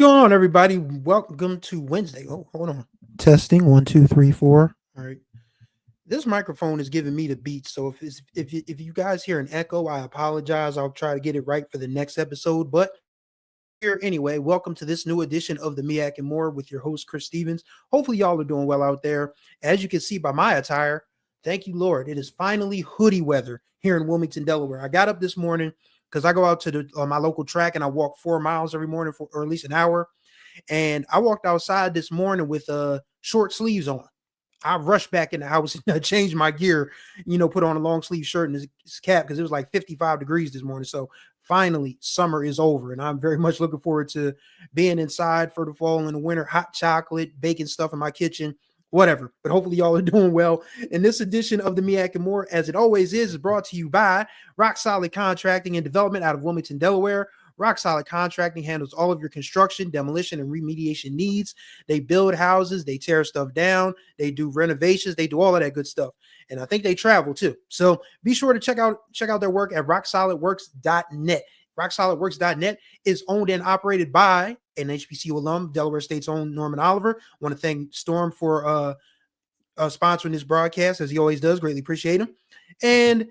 going on, everybody? Welcome to Wednesday. Oh, hold on. Testing 1, 2, 3, 4. All right. This microphone is giving me the beat, so if you guys hear an echo, I apologize. I'll try to get it right for the next episode. But here anyway, welcome to this new edition of the MEAC More with your host Chris Stevens. Hopefully, y'all are doing well out there. As you can see by my attire, thank you, Lord. It is finally hoodie weather here in Wilmington, Delaware. I got up this morning because I go out to my local track and I walk 4 miles every morning or at least an hour. And I walked outside this morning with short sleeves on. I rushed back in the house and changed my gear, put on a long sleeve shirt and this cap because it was like 55 degrees this morning. So finally, summer is over, and I'm very much looking forward to being inside for the fall and the winter. Hot chocolate, baking stuff in my kitchen, whatever. But hopefully y'all are doing well. And this edition of the MEAC More, as it always is brought to you by Rock Solid Contracting and Development out of Wilmington, Delaware. Rock Solid Contracting handles all of your construction, demolition, and remediation needs. They build houses, they tear stuff down, they do renovations, they do all of that good stuff. And I think they travel too. So be sure to check out their work at rocksolidworks.net. Rocksolidworks.net is owned and operated by an HBCU alum, Delaware State's own Norman Oliver. I want to thank Storm for sponsoring this broadcast, as he always does. Greatly appreciate him. And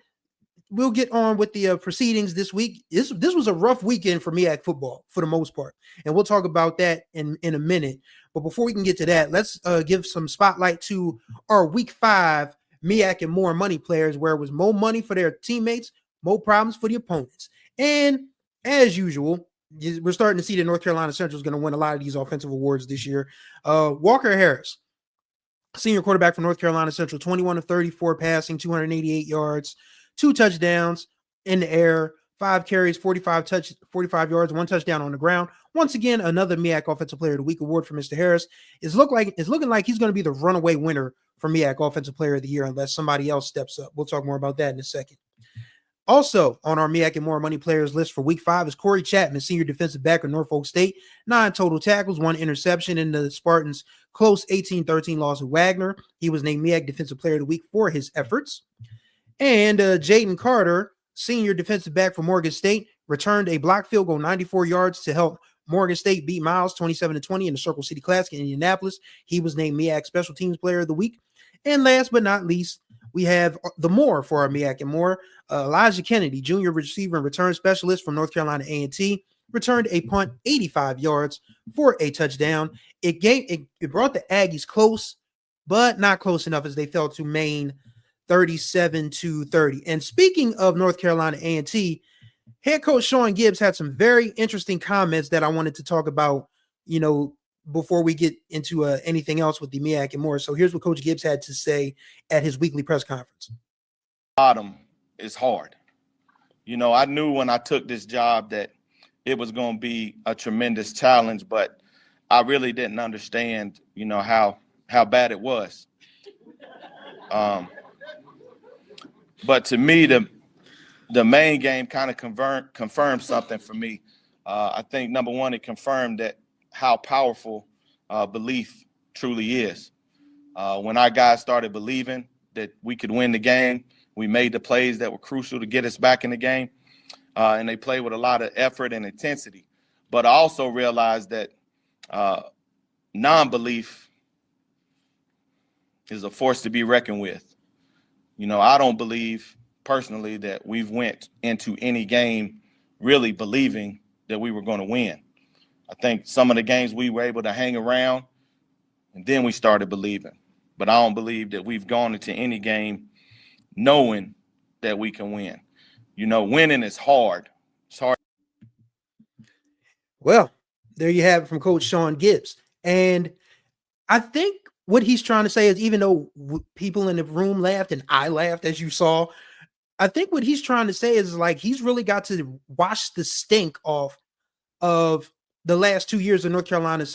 we'll get on with the proceedings this week. This was a rough weekend for MEAC football for the most part, and we'll talk about that in a minute. But before we can get to that, let's give some spotlight to our Week 5 MEAC and More money players, where it was more money for their teammates, more problems for the opponents. And as usual, we're starting to see that North Carolina Central is going to win a lot of these offensive awards this year. Walker Harris, senior quarterback for North Carolina Central, 21 of 34 passing, 288 yards. 2 touchdowns in the air, 5 carries, 45 yards, 1 touchdown on the ground. Once again, another MEAC Offensive Player of the Week award for Mr. Harris. It's looking like he's going to be the runaway winner for MEAC Offensive Player of the Year unless somebody else steps up. We'll talk more about that in a second. Also on our MEAC and More money players list for Week 5 is Corey Chapman, senior defensive back of Norfolk State. 9 total tackles, 1 interception in the Spartans' close 18-13 loss of Wagner. He was named MEAC Defensive Player of the Week for his efforts. And Jaden Carter, senior defensive back for Morgan State, returned a blocked field goal 94 yards to help Morgan State beat Miles 27-20 in the Circle City Classic in Indianapolis. He was named MEAC Special Teams Player of the Week. And last but not least, we have the more for our MEAC and More. Elijah Kennedy, junior receiver and return specialist from North Carolina A&T, returned a punt 85 yards for a touchdown. It brought the Aggies close, but not close enough as they fell to Maine 37-30. And speaking of North Carolina A&T, head coach Shawn Gibbs had some very interesting comments that I wanted to talk about, before we get into anything else with the MEAC and More. So here's what Coach Gibbs had to say at his weekly press conference. Bottom is hard. I knew when I took this job that it was going to be a tremendous challenge, but I really didn't understand, how bad it was. But to me, the main game kind of confirmed something for me. I think, number one, it confirmed that how powerful belief truly is. When our guys started believing that we could win the game, we made the plays that were crucial to get us back in the game, and they played with a lot of effort and intensity. But I also realized that non-belief is a force to be reckoned with. I don't believe personally that we've went into any game really believing that we were going to win. I think some of the games we were able to hang around and then we started believing. But I don't believe that we've gone into any game knowing that we can win. Winning is hard. It's hard. Well, there you have it from Coach Shawn Gibbs. And I think what he's trying to say is, even though people in the room laughed and I laughed, as you saw, I think what he's trying to say is like he's really got to wash the stink off of the last 2 years of North Carolina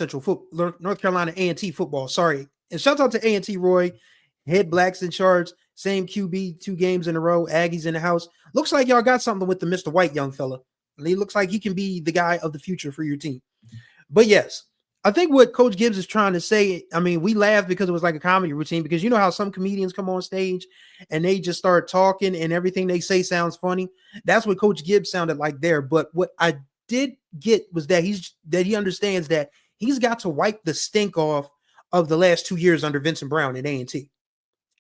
North Carolina A&T football. Sorry. And shout out to A&T Roy, head blacks in charge, same QB 2 games in a row, Aggies in the house. Looks like y'all got something with the Mr. White young fella. And he looks like he can be the guy of the future for your team. But yes, I think what Coach Gibbs is trying to say, we laughed because it was like a comedy routine, because you know how some comedians come on stage and they just start talking and everything they say sounds funny. That's what Coach Gibbs sounded like there. But what I did get was that he understands that he's got to wipe the stink off of the last 2 years under Vincent Brown at A&T.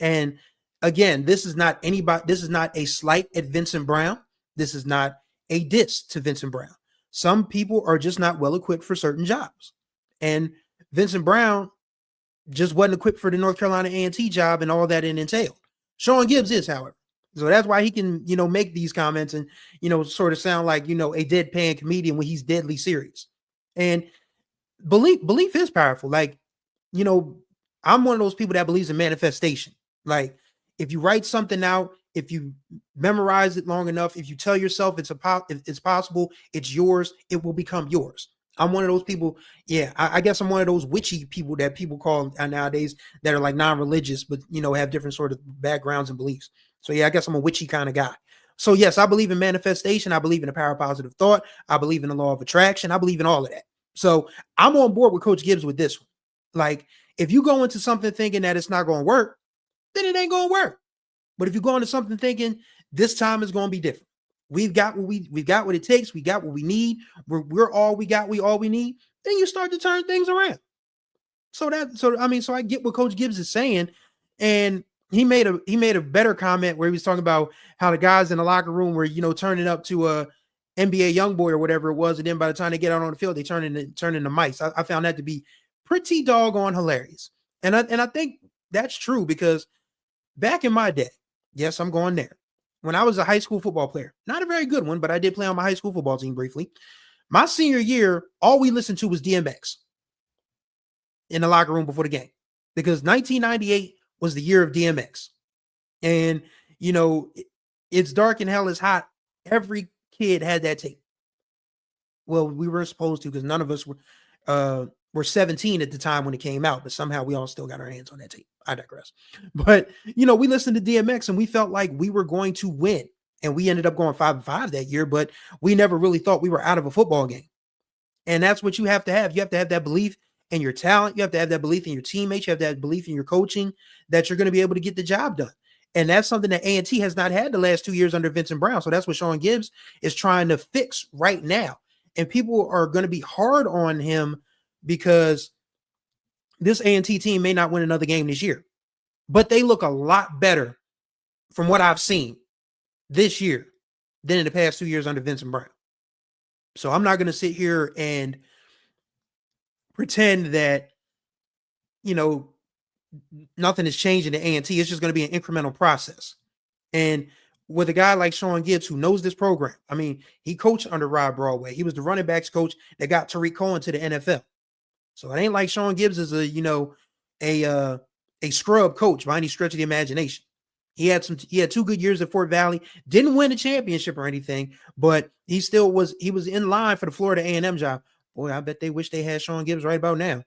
And again, this is not a slight at Vincent Brown. This is not a diss to Vincent Brown. Some people are just not well equipped for certain jobs. And Vincent Brown just wasn't equipped for the North Carolina A&T job and all that it entailed. Shawn Gibbs is, however. So that's why he can, make these comments and, sort of sound like, a deadpan comedian when he's deadly serious. And belief is powerful. Like, I'm one of those people that believes in manifestation. Like, if you write something out, if you memorize it long enough, if you tell yourself it's possible, it's yours, it will become yours. I'm one of those people. Yeah, I guess I'm one of those witchy people that people call nowadays that are like non-religious, but have different sort of backgrounds and beliefs. So yeah, I guess I'm a witchy kind of guy. So yes, I believe in manifestation. I believe in the power of positive thought. I believe in the law of attraction. I believe in all of that. So I'm on board with Coach Gibbs with this one. Like, if you go into something thinking that it's not going to work, then it ain't going to work. But if you go into something thinking this time is going to be different, we've got what it takes. We got what we need. We're all we got. We all we need. Then you start to turn things around. So I get what Coach Gibbs is saying, and he made a better comment where he was talking about how the guys in the locker room were turning up to a NBA young boy or whatever it was, and then by the time they get out on the field, they turn into mice. I found that to be pretty doggone hilarious, and I think that's true because back in my day, yes, I'm going there. When I was a high school football player, not a very good one, but I did play on my high school football team briefly. My senior year, all we listened to was DMX in the locker room before the game because 1998 was the year of DMX. And, it's dark and hell is hot. Every kid had that tape. Well, we were supposed to because none of us were 17 at the time when it came out, but somehow we all still got our hands on that tape. I digress. But, we listened to DMX and we felt like we were going to win. And we ended up going 5-5 that year, but we never really thought we were out of a football game. And that's what you have to have. You have to have that belief in your talent. You have to have that belief in your teammates. You have that belief in your coaching that you're going to be able to get the job done. And that's something that A&T has not had the last 2 years under Vincent Brown. So that's what Shawn Gibbs is trying to fix right now. And people are going to be hard on him because this A&T team may not win another game this year, but they look a lot better from what I've seen this year than in the past 2 years under Vincent Brown. So I'm not going to sit here and pretend that, nothing is changing at A&T. It's just going to be an incremental process. And with a guy like Shawn Gibbs, who knows this program, I mean, he coached under Rod Broadway. He was the running backs coach that got Tariq Cohen to the NFL. So it ain't like Shawn Gibbs is a scrub coach by any stretch of the imagination. He had 2 good years at Fort Valley, didn't win a championship or anything, but he was in line for the Florida A&M job. Boy, I bet they wish they had Shawn Gibbs right about now.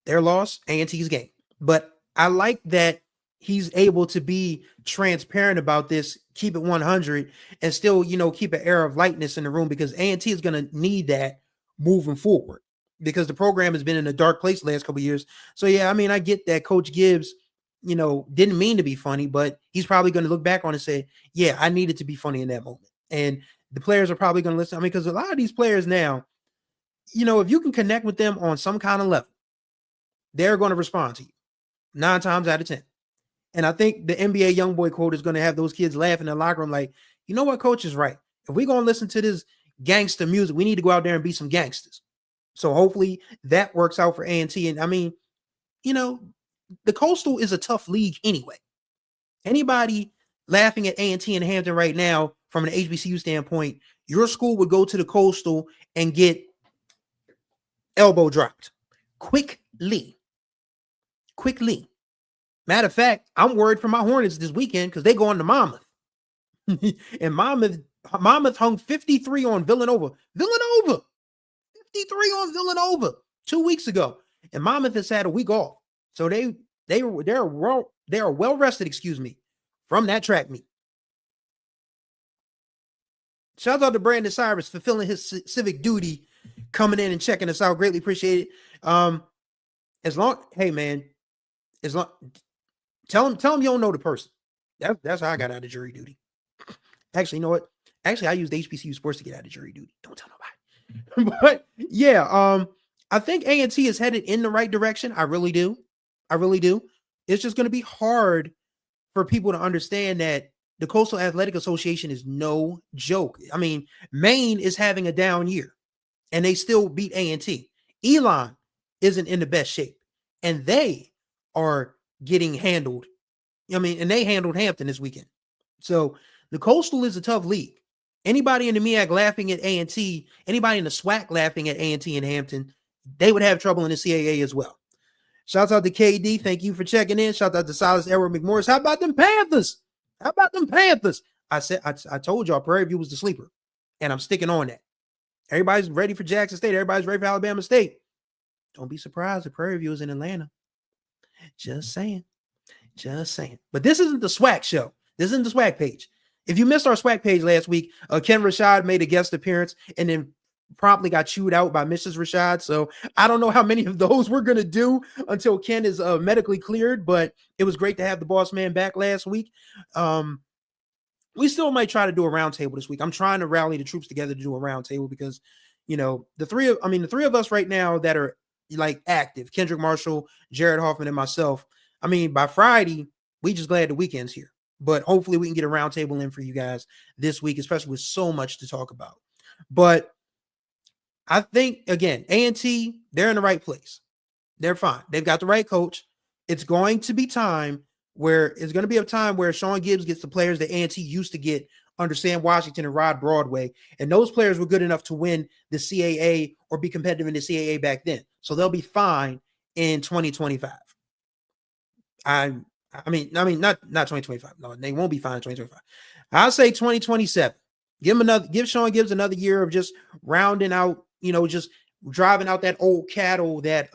Their loss, A&T's game. But I like that he's able to be transparent about this, keep it 100, and still, keep an air of lightness in the room because A&T is going to need that moving forward because the program has been in a dark place the last couple of years. So, yeah, I mean, I get that Coach Gibbs, didn't mean to be funny, but he's probably going to look back on it and say, yeah, I needed to be funny in that moment. And the players are probably going to listen. I mean, because a lot of these players now, if you can connect with them on some kind of level, they're going to respond to you 9 times out of 10. And I think the NBA YoungBoy quote is going to have those kids laughing in the locker room like, you know what, coach is right. If we're going to listen to this gangster music, we need to go out there and be some gangsters. So hopefully that works out for A&T. And I mean, the Coastal is a tough league anyway. Anybody laughing at A&T in Hampton right now from an HBCU standpoint, your school would go to the Coastal and get elbow dropped quickly. Matter of fact, I'm worried for my Hornets this weekend because they go on to Monmouth. And Monmouth hung 53 on Villanova. 53 on Villanova 2 weeks ago. And Monmouth has had a week off. So they are well rested, from that track meet. Shout out to Brandon Cyrus fulfilling his civic duty, coming in and checking us out. Greatly appreciate it. Tell him you don't know the person. That's how I got out of jury duty. Actually, you know what? Actually, I used HBCU sports to get out of jury duty. Don't tell nobody. But yeah, I think A&T is headed in the right direction. I really do. I really do. It's just going to be hard for people to understand that the Coastal Athletic Association is no joke. I mean, Maine is having a down year, and they still beat A&T. Elon isn't in the best shape, and they are getting handled. I mean, and they handled Hampton this weekend. So the Coastal is a tough league. Anybody in the MEAC laughing at A&T, anybody in the SWAC laughing at A&T and Hampton, they would have trouble in the CAA as well. Shouts out to KD. Thank you for checking in. Shout out to Silas Edward McMorris. How about them Panthers? How about them Panthers? I told y'all Prairie View was the sleeper, and I'm sticking on that. Everybody's ready for Jackson State. Everybody's ready for Alabama State. Don't be surprised if Prairie View is in Atlanta. Just saying. Just saying. But this isn't the SWAC show. This isn't the SWAC page. If you missed our SWAC page last week, Ken Rashad made a guest appearance and then promptly got chewed out by Mrs. Rashad. So I don't know how many of those we're going to do until Ken is medically cleared, but it was great to have the boss man back last week. We still might try to do a roundtable this week. I'm trying to rally the troops together to do a roundtable because, you know, the three of us right now that are like active, Kendrick Marshall, Jared Hoffman, and myself. I mean, by Friday, we just glad the weekend's here. But hopefully we can get a roundtable in for you guys this week, especially with so much to talk about. But I think, again, A&T, they're in the right place. They're fine. They've got the right coach. It's going to be time where Shawn Gibbs gets the players that A&T used to get under Sam Washington and Rod Broadway. And those players were good enough to win the CAA or be competitive in the CAA back then. So they'll be fine in 2025. I mean, not 2025. No, they won't be fine in 2025. I'll say 2027. Give Shawn Gibbs another year of just rounding out, just driving out that old cattle that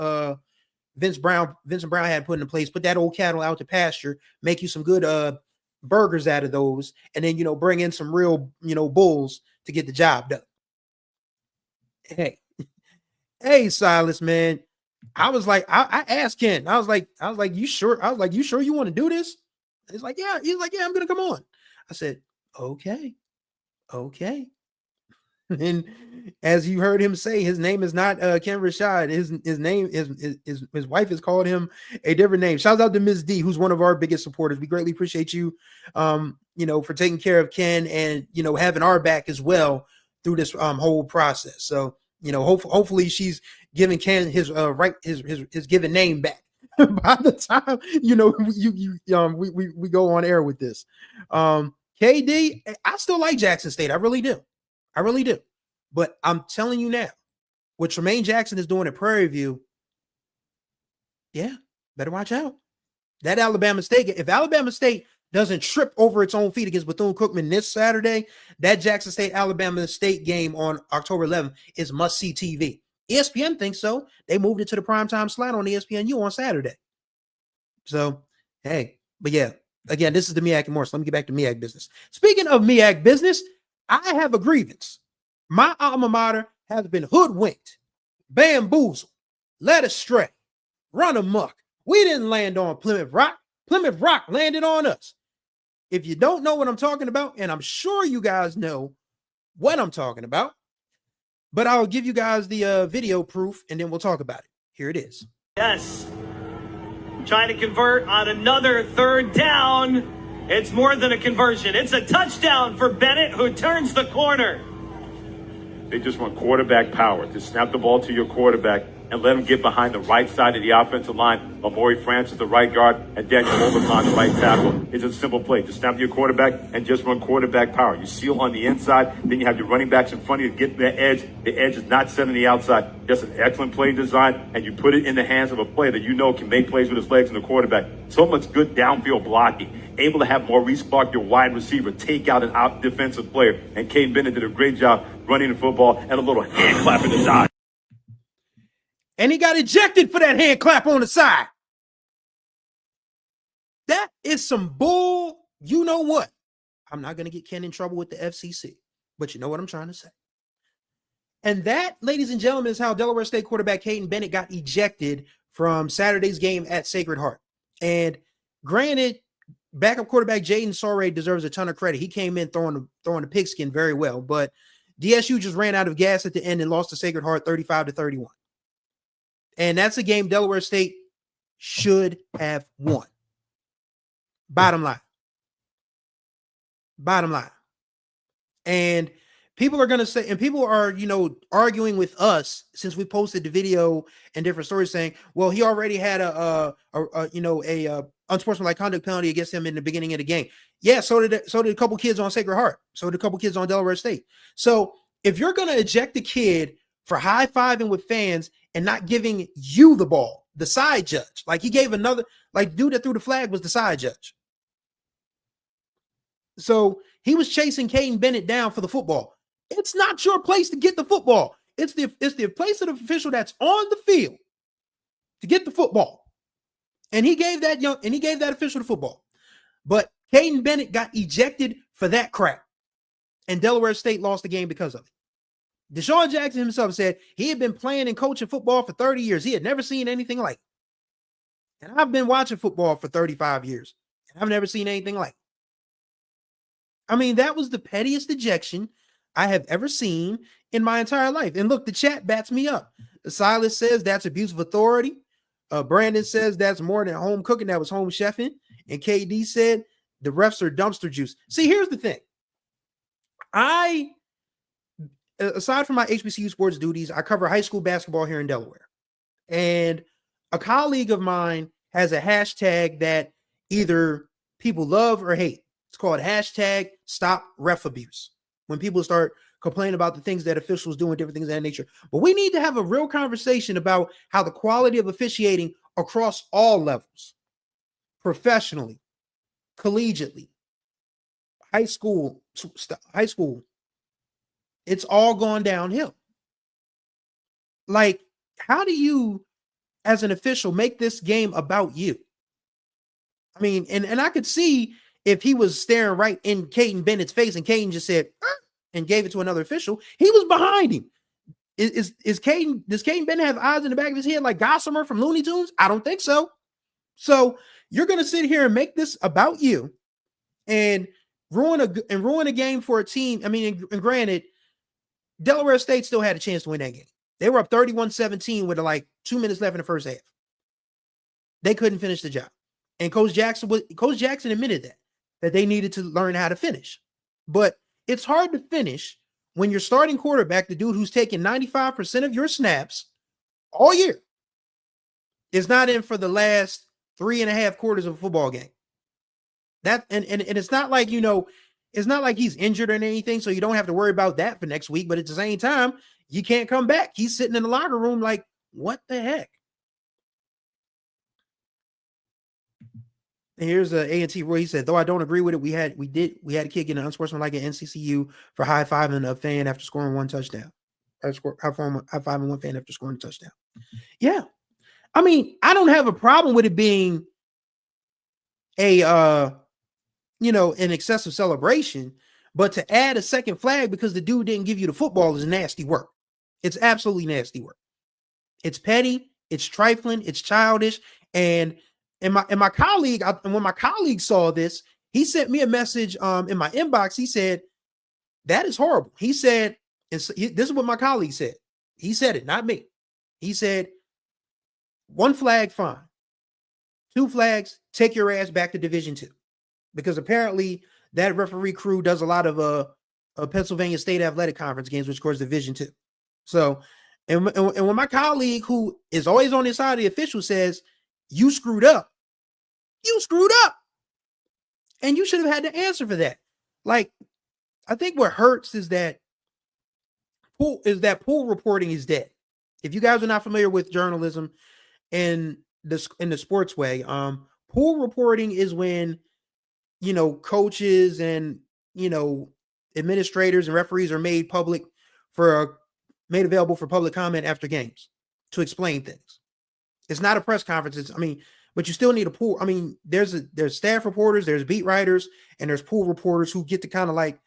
Vincent Brown had put in place. Put that old cattle out to pasture, make you some good burgers out of those, and then bring in some real bulls to get the job done. Hey, Silas, man. I was like, I asked Ken, I was like, you sure? I was like, you sure you want to do this? He's like, yeah. He's like, yeah, I'm going to come on. I said, okay. And as you heard him say, his name is not Ken Rashad. His name is his wife has called him a different name. Shout out to Ms. D, who's one of our biggest supporters. We greatly appreciate you, for taking care of Ken and, having our back as well through this whole process. So, hopefully she's giving Ken his given name back by the time we go on air with this. KD, I still like Jackson State. I really do. But I'm telling you now, what Tremaine Jackson is doing at Prairie View, yeah, better watch out. That Alabama State, if Alabama State doesn't trip over its own feet against Bethune-Cookman this Saturday, that Jackson State Alabama State game on October 11th is must-see TV. ESPN thinks so. They moved it to the primetime slot on ESPNU on Saturday. So, hey, but yeah, again, this is the MEAC More. So let me get back to MEAC business. Speaking of MEAC business, I have a grievance. My alma mater has been hoodwinked, bamboozled, led astray, run amok. We didn't land on Plymouth Rock. Plymouth Rock landed on us. If you don't know what I'm talking about, and I'm sure you guys know what I'm talking about, but I'll give you guys the video proof, and then we'll talk about it. Here it is. Yes. Trying to convert on another third down. It's more than a conversion. It's a touchdown for Bennett, who turns the corner. They just want quarterback power. To snap the ball to your quarterback and let him get behind the right side of the offensive line. Amori Francis, the right guard, and Daniel Overcon, the right tackle. It's a simple play. To snap to your quarterback and just run quarterback power. You seal on the inside, then you have your running backs in front of you to get the edge. The edge is not set on the outside. Just an excellent play design, and you put it in the hands of a player that can make plays with his legs and the quarterback. So much good downfield blocking. Able to have Maurice Clark, your wide receiver, take out an out defensive player. And Kaiden Bennett did a great job running the football and a little hand clap in the side. And he got ejected for that hand clap on the side. That is some bull. You know what? I'm not going to get Ken in trouble with the FCC, but you know what I'm trying to say. And that, ladies and gentlemen, is how Delaware State quarterback Kaiden Bennett got ejected from Saturday's game at Sacred Heart. And granted, backup quarterback Jaden Sorey deserves a ton of credit. He came in throwing the pigskin very well, but DSU just ran out of gas at the end and lost to Sacred Heart 35-31. And that's a game Delaware State should have won. Bottom line. And people are going to say, and people are, arguing with us since we posted the video and different stories saying, well, he already had a unsportsmanlike conduct penalty against him in the beginning of the game. Yeah, so did a couple kids on Sacred Heart. So did a couple kids on Delaware State. So if you're going to eject a kid for high-fiving with fans and not giving you the ball, the side judge, like he gave another, like dude that threw the flag was the side judge. So he was chasing Kaiden Bennett down for the football. It's not your place to get the football. It's the place of the official that's on the field to get the football. And he gave that official the football. But Kaiden Bennett got ejected for that crap. And Delaware State lost the game because of it. Deshaun Jackson himself said he had been playing and coaching football for 30 years. He had never seen anything like it. And I've been watching football for 35 years. And I've never seen anything like it. I mean, that was the pettiest ejection I have ever seen in my entire life. And look, the chat bats me up. Silas says that's abuse of authority. Brandon says that's more than home cooking. That was home chefing. And KD said the refs are dumpster juice. See, here's the thing. Aside from my HBCU sports duties, I cover high school basketball here in Delaware. And a colleague of mine has a hashtag that either people love or hate. It's called hashtag stop ref abuse. When people start complaining about the things that officials do and different things of that nature. But we need to have a real conversation about how the quality of officiating across all levels, professionally, collegiately, high school, it's all gone downhill. Like, how do you, as an official, make this game about you? I mean, and I could see if he was staring right in Kaiden Bennett's face and Kaiden just said, and gave it to another official, he was behind him. Does Kaiden Bennett have eyes in the back of his head like Gossamer from Looney Tunes? I don't think so. So you're going to sit here and make this about you and ruin a game for a team. I mean, and granted, Delaware State still had a chance to win that game. They were up 31-17 with like 2 minutes left in the first half. They couldn't finish the job. And Coach Jackson admitted that they needed to learn how to finish. But it's hard to finish when your starting quarterback, the dude who's taken 95% of your snaps all year, is not in for the last 3.5 quarters of a football game. And it's not like, it's not like he's injured or anything, so you don't have to worry about that for next week. But at the same time, you can't come back. He's sitting in the locker room like, what the heck? And here's A&T Roy. He said, though I don't agree with it, we had a kid getting unsportsmanlike at NCCU for high-fiving a fan after scoring one touchdown. High-fiving one fan after scoring a touchdown. Yeah. I mean, I don't have a problem with it being an excessive celebration, but to add a second flag because the dude didn't give you the football is nasty work. It's absolutely nasty work. It's petty, it's trifling, it's childish, and my colleague, when my colleague saw this, he sent me a message in my inbox. He said, that is horrible. He said, this is what my colleague said. He said it, not me. He said, 1 flag, fine. 2 flags, take your ass back to Division II. Because apparently that referee crew does a lot of Pennsylvania State Athletic Conference games, which of course Division II. So, and when my colleague, who is always on the side of the official, says, you screwed up. You screwed up. And you should have had to answer for that. Like, I think what hurts is that pool reporting is dead. If you guys are not familiar with journalism in the sports way, pool reporting is when, coaches and, administrators and referees are made available for public comment after games to explain things. It's not a press conference. But you still need a pool. I mean, there's staff reporters, there's beat writers, and there's pool reporters who get to kind of like,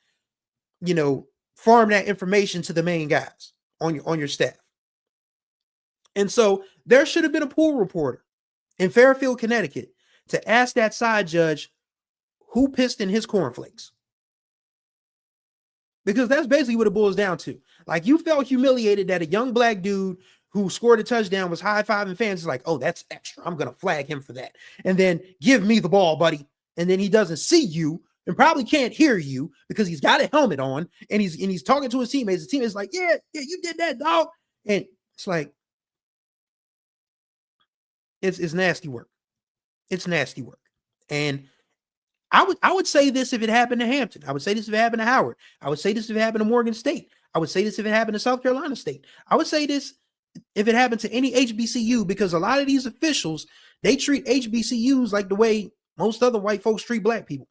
farm that information to the main guys on your staff. And so there should have been a pool reporter in Fairfield, Connecticut, to ask that side judge, who pissed in his cornflakes. Because that's basically what it boils down to. Like, you felt humiliated that a young black dude who scored a touchdown was high-fiving fans. It's like, oh, that's extra. I'm going to flag him for that. And then give me the ball, buddy. And then he doesn't see you and probably can't hear you because he's got a helmet on and he's talking to his teammates. His teammates like, yeah, you did that, dog. And it's like, it's nasty work. It's nasty work. And I would say this if it happened to Hampton. I would say this if it happened to Howard. I would say this if it happened to Morgan State. I would say this if it happened to South Carolina State. I would say this if it happened to any HBCU, because a lot of these officials, they treat HBCUs like the way most other white folks treat black people.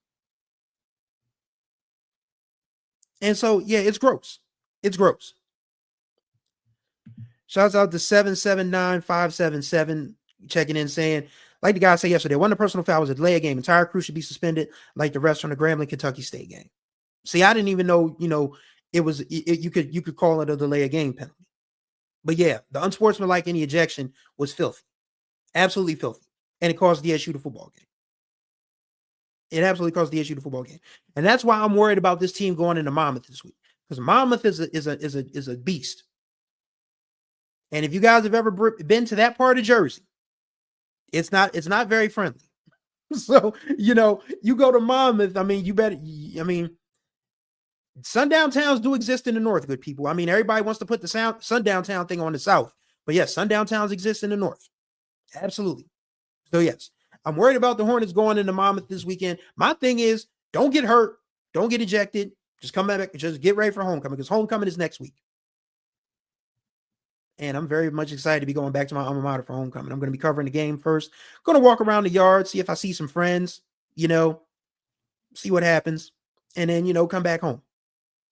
And so, yeah, it's gross. It's gross. Shouts out to 779577 checking in saying, like the guy said yesterday, one of the personal fouls was a delay a game. Entire crew should be suspended like the rest from the Grambling, Kentucky State game. See, I didn't even know, it was, you could call it a delay a game penalty. But yeah, the unsportsmanlike in the ejection was filthy. Absolutely filthy. And it caused the issue to football game. It absolutely caused the issue to football game. And that's why I'm worried about this team going into Monmouth this week. Because Monmouth is a beast. And if you guys have ever been to that part of Jersey, it's not very friendly. So, you go to Monmouth, sundown towns do exist in the north, good people. I mean, everybody wants to put the sundown town thing on the south. But yes, sundown towns exist in the north. Absolutely. So yes, I'm worried about the Hornets going into Monmouth this weekend. My thing is, don't get hurt. Don't get ejected. Just come back. Just get ready for homecoming, because homecoming is next week. And I'm very much excited to be going back to my alma mater for homecoming. I'm going to be covering the game first. Going to walk around the yard, see if I see some friends, see what happens. And then, come back home.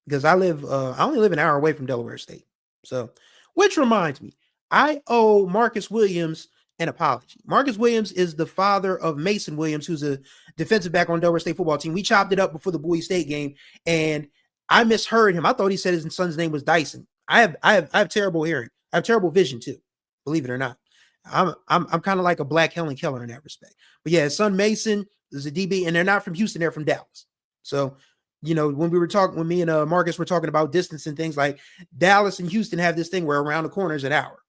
Because I only live an hour away from Delaware State. So, which reminds me, I owe Marcus Williams an apology. Marcus Williams is the father of Mason Williams, who's a defensive back on Delaware State football team. We chopped it up before the Bowie State game, and I misheard him. I thought he said his son's name was Dyson. I have terrible hearing. I have terrible vision too, believe it or not. I'm kind of like a black Helen Keller in that respect. But yeah, his son Mason is a DB, and they're not from Houston, they're from Dallas. So, when me and Marcus were talking about distance and things, like Dallas and Houston have this thing where around the corner is an hour.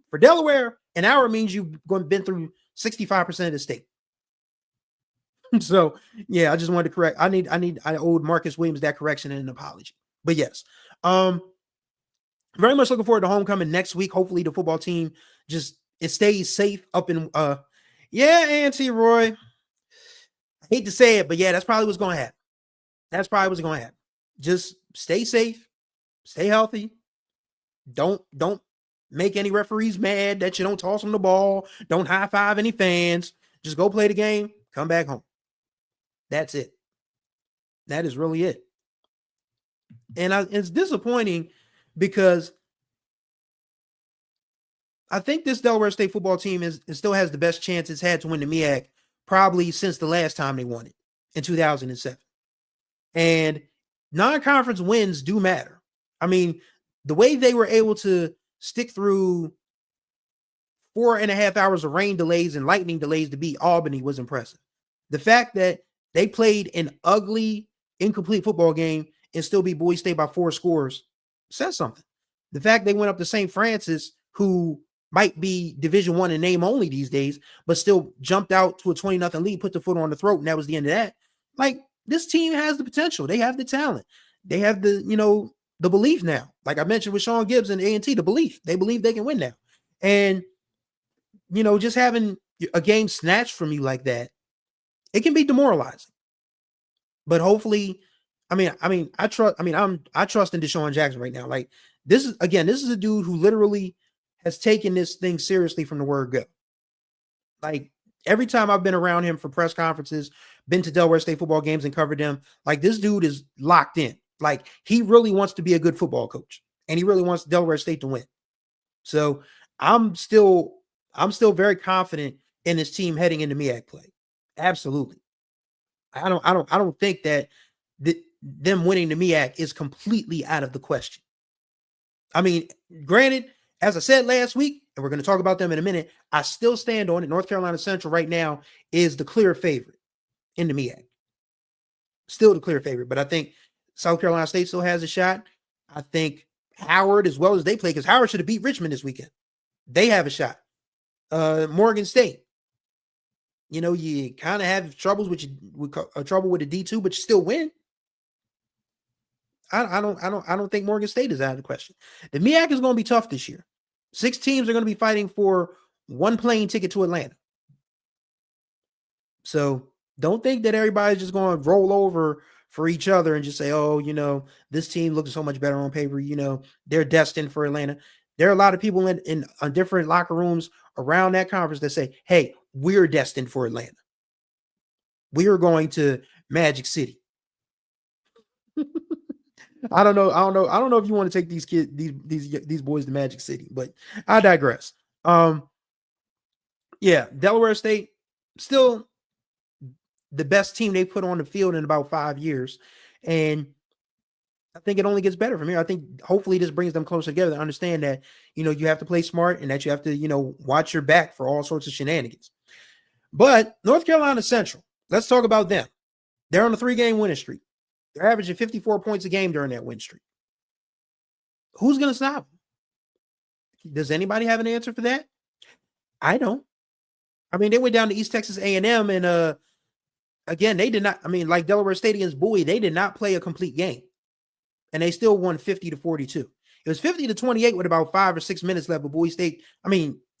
For Delaware, an hour means you've been through 65% of the state. So yeah, I just wanted to correct. I owed Marcus Williams that correction and an apology. But yes, very much looking forward to homecoming next week. Hopefully the football team it stays safe up in Auntie Roy. I hate to say it, but yeah, that's probably what's going to happen. That's probably what's going to happen. Just stay safe, stay healthy. Don't make any referees mad that you don't toss them the ball. Don't high five any fans. Just go play the game, come back home. That's it. That is really it. And it's disappointing because I think this Delaware State football team still has the best chance it's had to win the MEAC probably since the last time they won it in 2007. And non-conference wins do matter. I mean, the way they were able to stick through 4.5 hours of rain delays and lightning delays to beat Albany was impressive. The fact that they played an ugly, incomplete football game and still beat Bowie State by 4 scores says something. The fact they went up to St. Francis, who might be Division I in name only these days, but still jumped out to a 20-0 lead, put the foot on the throat, and that was the end of that. Like, this team has the potential. They have the talent. They have the belief now. Like I mentioned with Shawn Gibbs and A&T, the belief. They believe they can win now. And, just having a game snatched from you like that, it can be demoralizing. But hopefully, I trust in Deshaun Jackson right now. Like, this is a dude who literally has taken this thing seriously from the word go. Like, every time I've been around him for press conferences, been to Delaware State football games and covered them, like, this dude is locked in. Like, he really wants to be a good football coach, and he really wants Delaware State to win. So I'm still very confident in this team heading into MEAC play. Absolutely. I don't think that them winning the MEAC is completely out of the question. I mean, granted, as I said last week, and we're going to talk about them in a minute, I still stand on it. North Carolina Central right now is the clear favorite in the MEAC. still the clear favorite. But I think South Carolina State still has a shot. I think Howard, as well as they play, because Howard should have beat Richmond this weekend. They have a shot. Morgan State. You know, you kind of have troubles with trouble with the D2, but you still win. I don't think Morgan State is out of the question. The MEAC is going to be tough this year. 6 teams are going to be fighting for one plane ticket to Atlanta. So don't think that everybody's just going to roll over for each other and just say, oh, you know, this team looks so much better on paper. You know, they're destined for Atlanta. There are a lot of people in different locker rooms around that conference that say, hey, we're destined for Atlanta. We are going to Magic City. I don't know if you want to take these kids, these boys to Magic City, but I digress. Yeah, Delaware State still the best team they put on the field in about 5 years, and I think it only gets better from here. I think hopefully this brings them closer together to understand that, you know, you have to play smart and that you have to, you know, watch your back for all sorts of shenanigans. But North Carolina Central, let's talk about them. They're on a 3-game winning streak. They're averaging 54 points a game during that win streak. Who's going to stop them? Does anybody have an answer for that? I don't. I mean, they went down to East Texas A&M and again, they did not, I mean, like Delaware State against Bowie, they did not play a complete game. And they still won 50-42. It was 50-28 with about 5 or 6 minutes left. But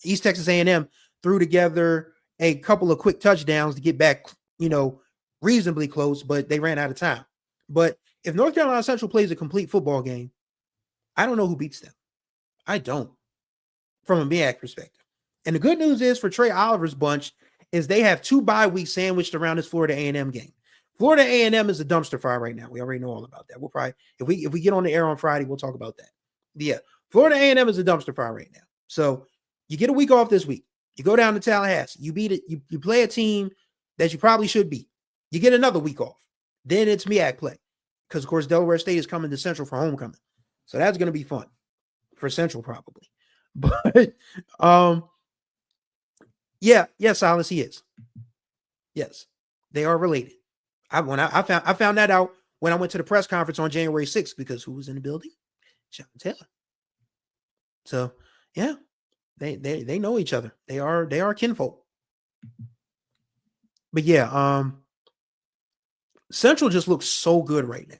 East Texas A&M threw together a couple of quick touchdowns to get back, you know, reasonably close, but they ran out of time. But if North Carolina Central plays a complete football game, I don't know who beats them. I don't, from a MEAC perspective. And the good news is for Trey Oliver's bunch is they have 2 bye weeks sandwiched around this Florida A&M game. Florida A&M is a dumpster fire right now. We already know all about that. We'll probably, if we get on the air on Friday, we'll talk about that. But yeah, Florida A&M is a dumpster fire right now. So you get a week off this week. You go down to Tallahassee. You beat it. You play a team that you probably should beat. You get another week off. Then it's MEAC play. Because, of course, Delaware State is coming to Central for homecoming. So that's going to be fun for Central probably. But, yeah, Silas, he is. Yes, they are related. I found that out when I went to the press conference on January 6th, because who was in the building? Shawn Taylor. So yeah, they know each other. They are kinfolk. But yeah, Central just looks so good right now.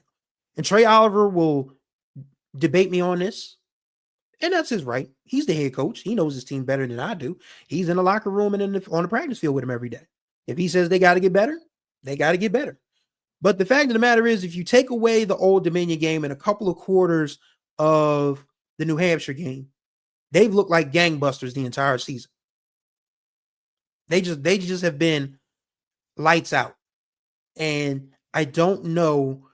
And Trey Oliver will debate me on this. And that's his right. He's the head coach. He knows his team better than I do. He's in the locker room and on the practice field with him every day. If he says they got to get better, they got to get better. But the fact of the matter is, if you take away the Old Dominion game and a couple of quarters of the New Hampshire game, they've looked like gangbusters the entire season. They just have been lights out. And I don't know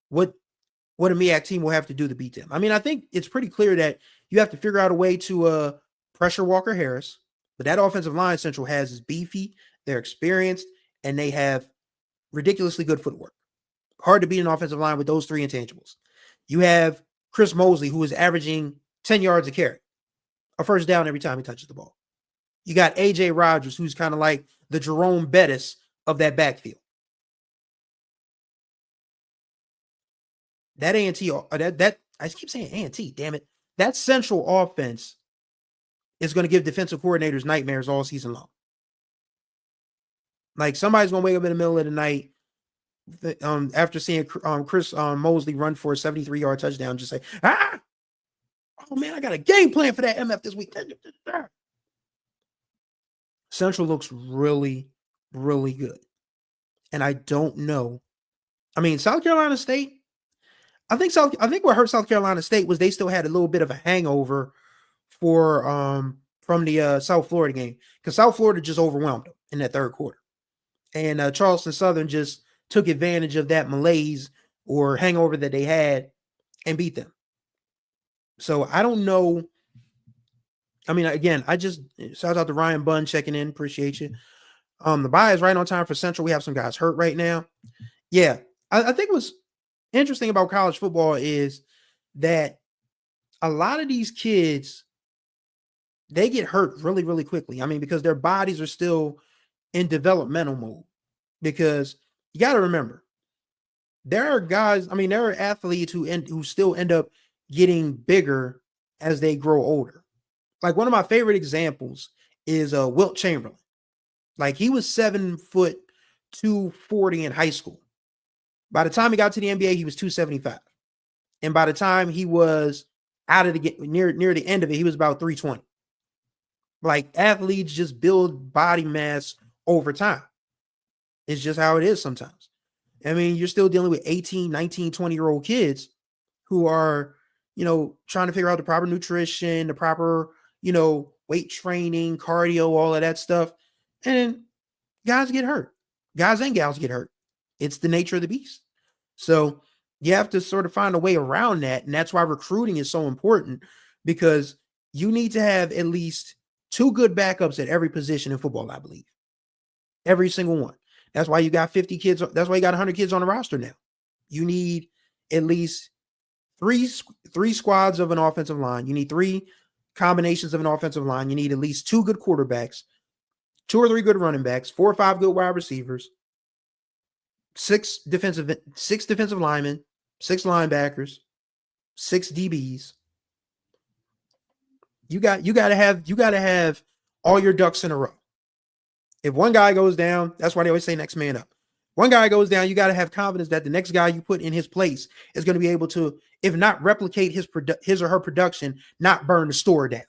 what a MEAC team will have to do to beat them. I mean, I think it's pretty clear that you have to figure out a way to pressure Walker Harris. But that offensive line Central has is beefy, they're experienced, and they have ridiculously good footwork. Hard to beat an offensive line with those 3 intangibles. You have Chris Mosley, who is averaging 10 yards a carry, a first down every time he touches the ball. You got A.J. Rogers, who's kind of like the Jerome Bettis of that backfield. That A&T, that I keep saying A&T, damn it. That Central offense is going to give defensive coordinators nightmares all season long. Like, somebody's going to wake up in the middle of the night after seeing Chris Mosley run for a 73-yard touchdown, just say, oh man, I got a game plan for that MF this week. Central looks really, really good. And I don't know. I mean, South Carolina State, I think what hurt South Carolina State was they still had a little bit of a hangover from the South Florida game, because South Florida just overwhelmed them in that third quarter. And Charleston Southern just took advantage of that malaise or hangover that they had and beat them. So I don't know. I mean, again, I just shout out to Ryan Bunn checking in. Appreciate you. The bye is right on time for Central. We have some guys hurt right now. Yeah, I think what's interesting about college football is that a lot of these kids, they get hurt really, really quickly. I mean, because their bodies are still in developmental mode. Because you got to remember, there are guys, I mean, there are athletes who still end up getting bigger as they grow older. Like one of my favorite examples is Wilt Chamberlain. Like he was 7 foot 240 in high school. By the time he got to the NBA, he was 275. And by the time he was out of the near the end of it, he was about 320. Like athletes just build body mass over time. It's just how it is sometimes. I mean, you're still dealing with 18, 19, 20-year-old kids who are, trying to figure out the proper nutrition, the proper, weight training, cardio, all of that stuff. And guys get hurt. Guys and gals get hurt. It's the nature of the beast. So you have to sort of find a way around that. And that's why recruiting is so important, because you need to have at least 2 good backups at every position in football, I believe. Every single one. That's why you got 50 kids. That's why you got 100 kids on the roster now. You need at least three squads of an offensive line. You need 3 combinations of an offensive line. You need at least 2 good quarterbacks, 2 or 3 good running backs, 4 or 5 good wide receivers, 6 defensive linemen, 6 linebackers, 6 DBs. You got to have all your ducks in a row. If one guy goes down, that's why they always say next man up. One guy goes down, you got to have confidence that the next guy you put in his place is going to be able to, if not replicate his or her production, not burn the store down.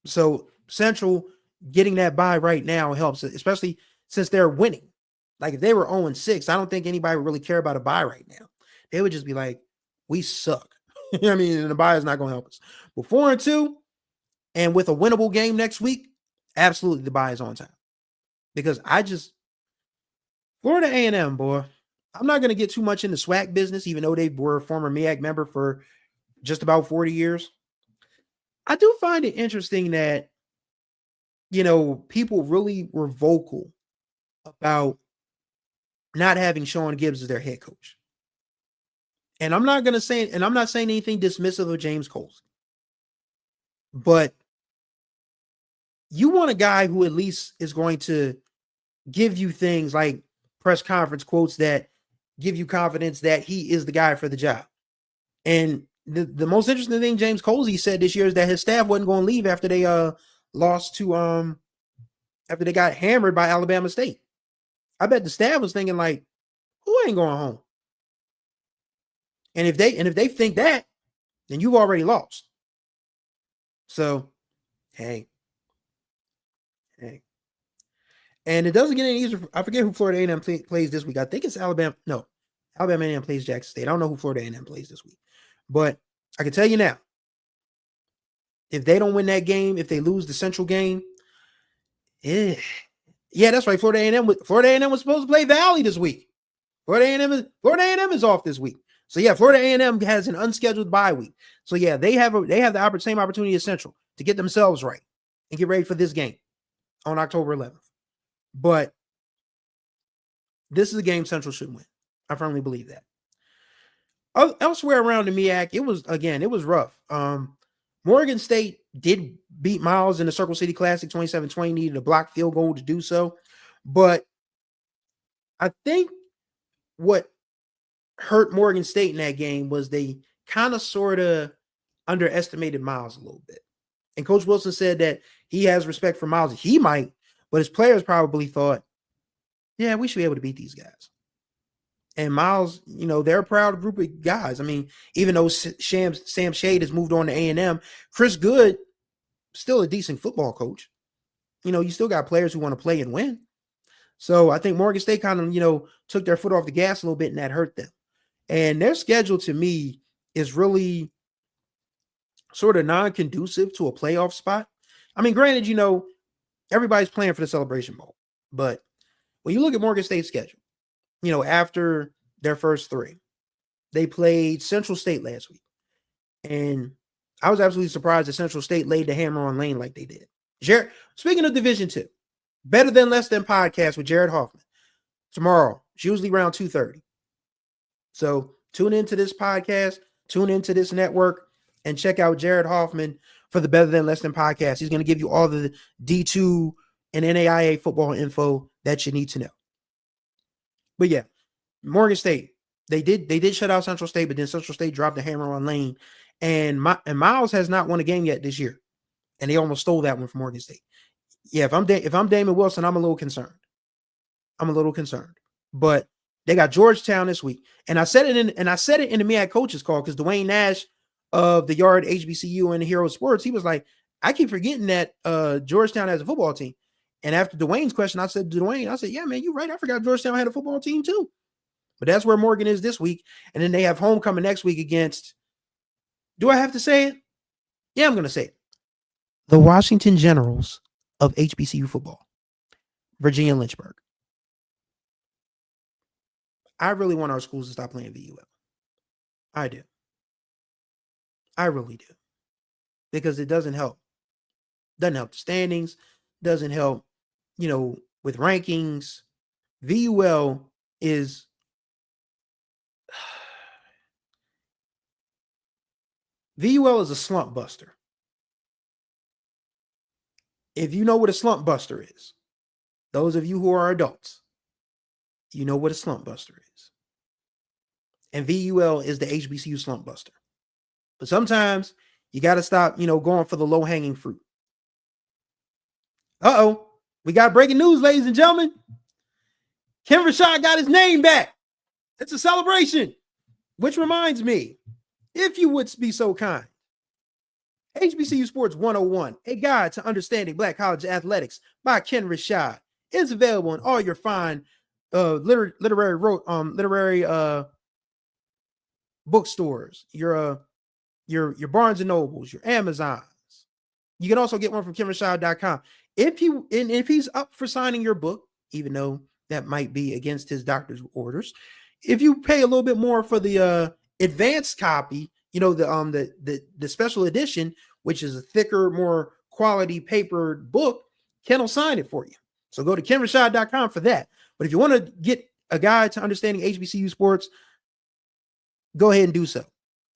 So Central getting that bye right now helps, especially since they're winning. Like if they were 0-6, I don't think anybody would really care about a bye right now. They would just be like, we suck. I mean, and the bye is not going to help us. But 4-2 and with a winnable game next week, absolutely the bye is on time. Because Florida A&M, boy, I'm not going to get too much into SWAC business, even though they were a former MEAC member for just about 40 years. I do find it interesting that, people really were vocal about not having Shawn Gibbs as their head coach. And I'm not saying anything dismissive of James Colson. But you want a guy who at least is going to give you things like press conference quotes that give you confidence that he is the guy for the job. And the most interesting thing James Colsey said this year is that his staff wasn't going to leave after they lost to after they got hammered by Alabama State. I bet the staff was thinking like, who ain't going home? And if they think that, then you've already lost. So, hey. And it doesn't get any easier. I forget who Florida A&M plays this week. I think it's Alabama. No, Alabama A&M plays Jackson State. I don't know who Florida A&M plays this week. But I can tell you now, if they don't win that game, if they lose the Central game, yeah, that's right. Florida A&M was supposed to play Valley this week. Florida A&M is off this week. So yeah, Florida A&M has an unscheduled bye week. So yeah, they have the same opportunity as Central to get themselves right and get ready for this game on October 11th. But this is a game Central should win. I firmly believe that. Elsewhere around the MEAC, it was rough. Morgan State did beat Miles in the Circle City Classic 27-20, needed a blocked field goal to do so. But I think what hurt Morgan State in that game was they kind of sort of underestimated Miles a little bit. And Coach Wilson said that he has respect for Miles. He might, but his players probably thought, yeah, we should be able to beat these guys. And Miles, they're a proud group of guys. I mean, even though Sam Shade has moved on to A&M, Chris Good, still a decent football coach. You still got players who want to play and win. So I think Morgan State kind of, took their foot off the gas a little bit, and that hurt them. And their schedule, to me, is really sort of non-conducive to a playoff spot. I mean, granted, everybody's playing for the Celebration Bowl. But when you look at Morgan State's schedule, after their first 3, they played Central State last week. And I was absolutely surprised that Central State laid the hammer on Lane like they did. Speaking of Division II, Better Than Less Than podcast with Jared Hoffman tomorrow. It's usually around 2:30. So tune into this podcast, tune into this network, and check out Jared Hoffman for the Better Than Less Than podcast. He's going to give you all the D2 and NAIA football info that you need to know. But yeah, Morgan State. They did shut out Central State, but then Central State dropped the hammer on Lane. And Miles has not won a game yet this year. And they almost stole that one from Morgan State. Yeah, if I'm Damon Wilson, I'm a little concerned. But they got Georgetown this week. And I said it in the MEAC coaches call because Dwayne Nash of the Yard HBCU and Hero Sports, he was like, I keep forgetting that Georgetown has a football team. And after Dwayne's question, I said to Dwayne, yeah, man, you're right. I forgot Georgetown had a football team too. But that's where Morgan is this week. And then they have homecoming next week against, do I have to say it? Yeah, I'm going to say it. The Washington Generals of HBCU football, Virginia Lynchburg. I really want our schools to stop playing VUL. I do. I really do. Because it doesn't help. Doesn't help the standings. Doesn't help, with rankings. VUL is a slump buster. If you know what a slump buster is, those of you who are adults, you know what a slump buster is. And VUL is the HBCU slump buster. But sometimes you got to stop, going for the low-hanging fruit. Uh-oh. We got breaking news, ladies and gentlemen. Ken Rashad got his name back. It's a celebration. Which reminds me, if you would be so kind, HBCU Sports 101, a guide to understanding Black college athletics by Ken Rashad, is available in all your fine literary bookstores, your Barnes and Nobles, your Amazons. You can also get one from KenRashad.com. If he's up for signing your book, even though that might be against his doctor's orders, if you pay a little bit more for the advanced copy, the special edition, which is a thicker, more quality papered book, Ken will sign it for you. So go to KenRashad.com for that. But if you want to get a guide to understanding HBCU sports, go ahead and do so.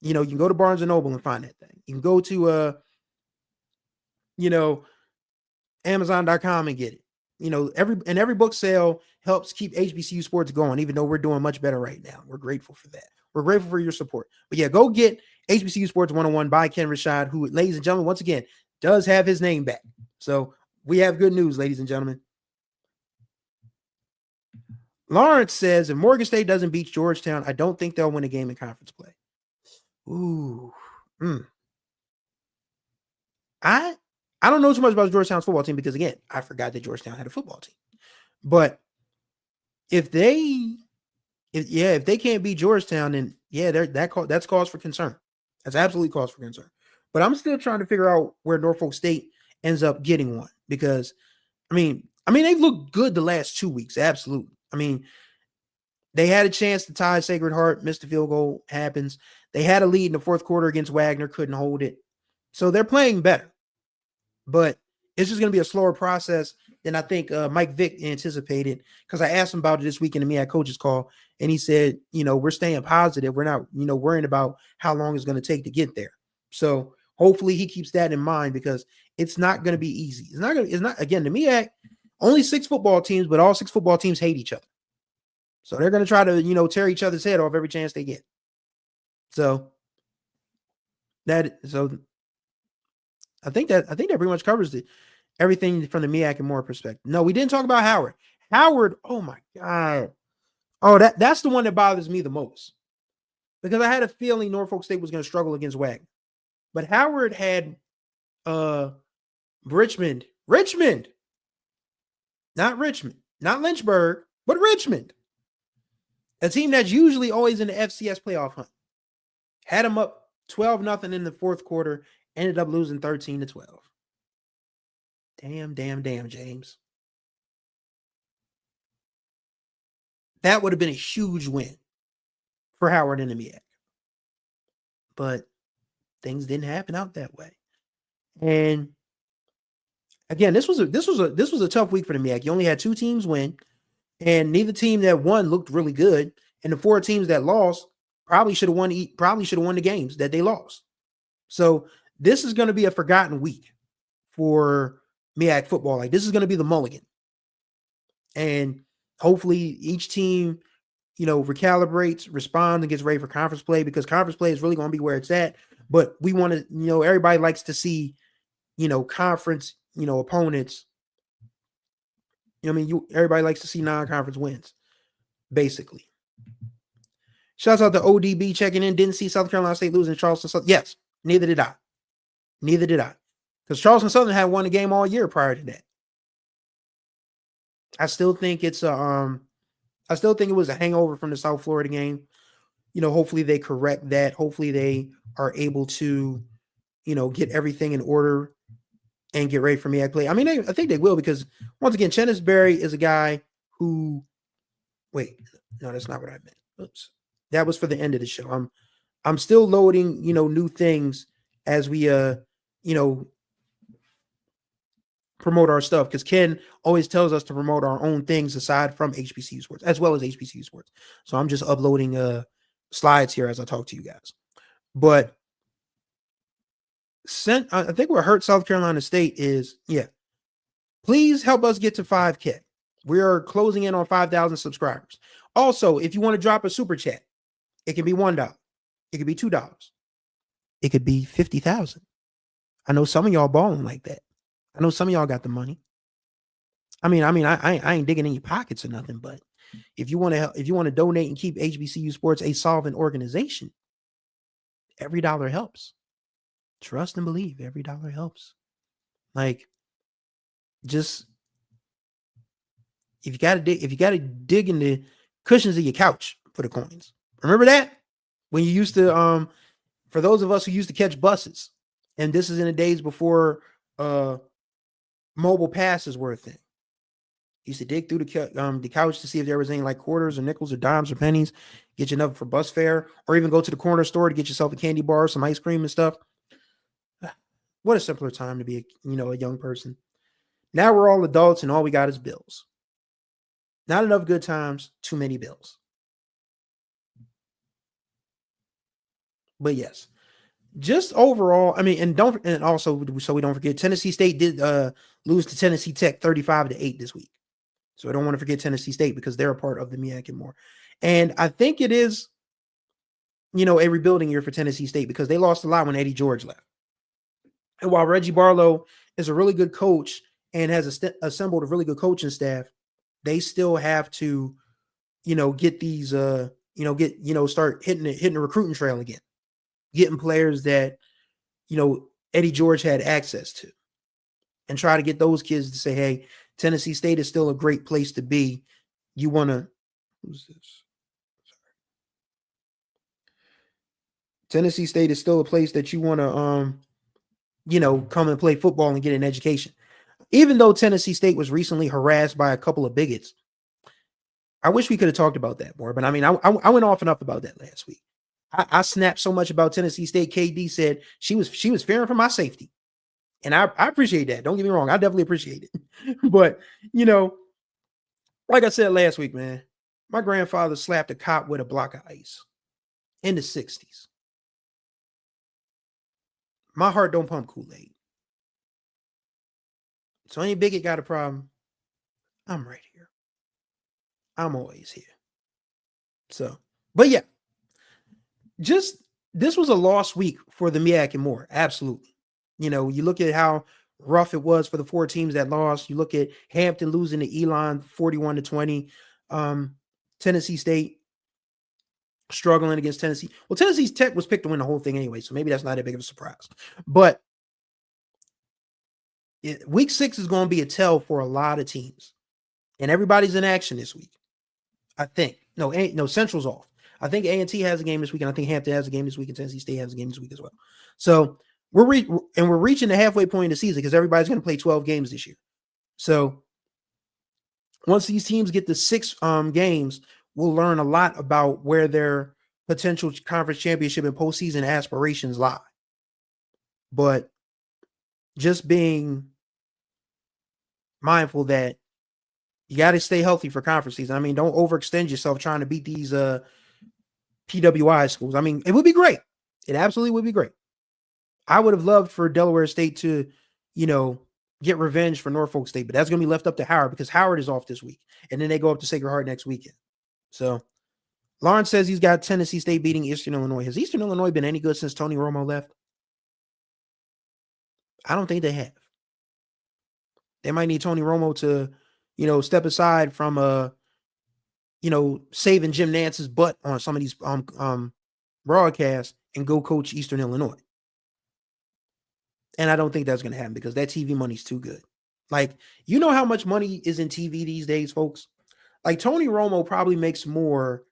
You can go to Barnes and Noble and find that thing. You can go to Amazon.com and get it. Every book sale helps keep HBCU sports going, even though we're doing much better right now. We're grateful for that. We're grateful for your support. But yeah, go get HBCU Sports 101 by Ken Rashad, who, ladies and gentlemen, once again, does have his name back. So we have good news, ladies and gentlemen. Lawrence says, if Morgan State doesn't beat Georgetown, I don't think they'll win a game in conference play. Ooh. I don't know too much about Georgetown's football team because, again, I forgot that Georgetown had a football team. But if they can't beat Georgetown, then that's cause for concern. That's absolutely cause for concern. But I'm still trying to figure out where Norfolk State ends up getting one because, they've looked good the last 2 weeks. Absolutely. They had a chance to tie Sacred Heart, missed the field goal, happens. They had a lead in the fourth quarter against Wagner, couldn't hold it. So they're playing better. But it's just going to be a slower process than I think Mike Vick anticipated, because I asked him about it this week in the MEAC coaches call, and he said, we're staying positive. We're not, worrying about how long it's going to take to get there. So hopefully he keeps that in mind because it's not going to be easy. Again, the MEAC, only 6 football teams, but all 6 football teams hate each other. So they're going to try to, tear each other's head off every chance they get. So I think that pretty much covers everything from the MEAC and More perspective. No, we didn't talk about Howard. Howard, oh my God. Oh, that's the one that bothers me the most. Because I had a feeling Norfolk State was going to struggle against Wagner. But Howard had Richmond. Not Lynchburg, but Richmond. A team that's usually always in the FCS playoff hunt. Had them up 12-0 in the fourth quarter, ended up losing 13-12. Damn, James. That would have been a huge win for Howard and the MEAC. But things didn't happen out that way. And again, this was a tough week for the MEAC. You only had 2 teams win, and neither team that won looked really good. And the 4 teams that lost probably should have won the games that they lost. So this is going to be a forgotten week for MEAC football. Like, this is going to be the mulligan. And hopefully each team, recalibrates, responds, and gets ready for conference play, because conference play is really going to be where it's at. But we want to, everybody likes to see, conference, opponents. Everybody likes to see non-conference wins, basically. Shouts out to ODB checking in. Didn't see South Carolina State losing to Charleston Southern. Yes, neither did I. Because Charleston Southern had won a game all year prior to that. I still think it was a hangover from the South Florida game. Hopefully they correct that. Hopefully they are able to, get everything in order and get ready for MEAC play. I mean, I think they will, because once again, Chennis Berry is a guy who, wait, no, that's not what I meant. Oops. That was for the end of the show. I'm still loading, new things as we, promote our stuff, because Ken always tells us to promote our own things aside from HBCU sports, as well as HBCU sports. So I'm just uploading slides here as I talk to you guys. But I think what hurt South Carolina State is, please help us get to 5K. We are closing in on 5,000 subscribers. Also, if you want to drop a super chat, it can be $1. It could be $2. It could be 50,000. I know some of y'all balling like that. I know some of y'all got the money. I ain't digging in your pockets or nothing, but if you want to donate and keep HBCU sports a solvent organization, every dollar helps. Trust and believe, every dollar helps. Like, just if you gotta dig in the cushions of your couch for the coins. Remember that? When you used to, for those of us who used to catch buses, and this is in the days before mobile passes were a thing. Used to dig through the couch to see if there was any like quarters or nickels or dimes or pennies, get you enough for bus fare, or even go to the corner store to get yourself a candy bar, some ice cream and stuff. What a simpler time to be, a young person. Now we're all adults and all we got is bills. Not enough good times, too many bills. But yes, just overall, and also so we don't forget, Tennessee State did lose to Tennessee Tech 35-8 this week. So I don't want to forget Tennessee State, because they're a part of the MEAC More. And I think it is, a rebuilding year for Tennessee State, because they lost a lot when Eddie George left. And while Reggie Barlow is a really good coach and has assembled a really good coaching staff, they still have to, get these, start hitting the recruiting trail again, getting players that, Eddie George had access to, and try to get those kids to say, hey, Tennessee State is still a great place to be. You want to, who's this? Sorry. Tennessee State is still a place that you want to, come and play football and get an education. Even though Tennessee State was recently harassed by a couple of bigots, I wish we could have talked about that more. But I went off and up about that last week. I snapped so much about Tennessee State. KD said she was fearing for my safety. And I appreciate that. Don't get me wrong. I definitely appreciate it. But, like I said last week, man, my grandfather slapped a cop with a block of ice in the 60s. My heart don't pump Kool-Aid. So any bigot got a problem, I'm right here. I'm always here. So, but yeah, this was a lost week for the MEAC More. Absolutely. You look at how rough it was for the 4 teams that lost. You look at Hampton losing to Elon 41-20. Tennessee State struggling against Tennessee. Well, Tennessee Tech was picked to win the whole thing anyway, so maybe that's not that big of a surprise. But week 6 is going to be a tell for a lot of teams, and everybody's in action this week. I think no, Central's off. I think A&T has a game this week, and I think Hampton has a game this week, and Tennessee State has a game this week as well. So we're reaching the halfway point of the season, because everybody's going to play 12 games this year. So once these teams get to 6 games, we'll learn a lot about where their potential conference championship and postseason aspirations lie. But just being mindful that you got to stay healthy for conference season. Don't overextend yourself trying to beat these PWI schools. It would be great. It absolutely would be great. I would have loved for Delaware State to, get revenge for Norfolk State, but that's going to be left up to Howard, because Howard is off this week, and then they go up to Sacred Heart next weekend. So Lawrence says he's got Tennessee State beating Eastern Illinois. Has Eastern Illinois been any good since Tony Romo left? I don't think they have. They might need Tony Romo to, step aside from saving Jim Nance's butt on some of these broadcasts and go coach Eastern Illinois. And I don't think that's going to happen because that TV money's too good. Like, you know how much money is in TV these days, folks? Like, Tony Romo probably makes more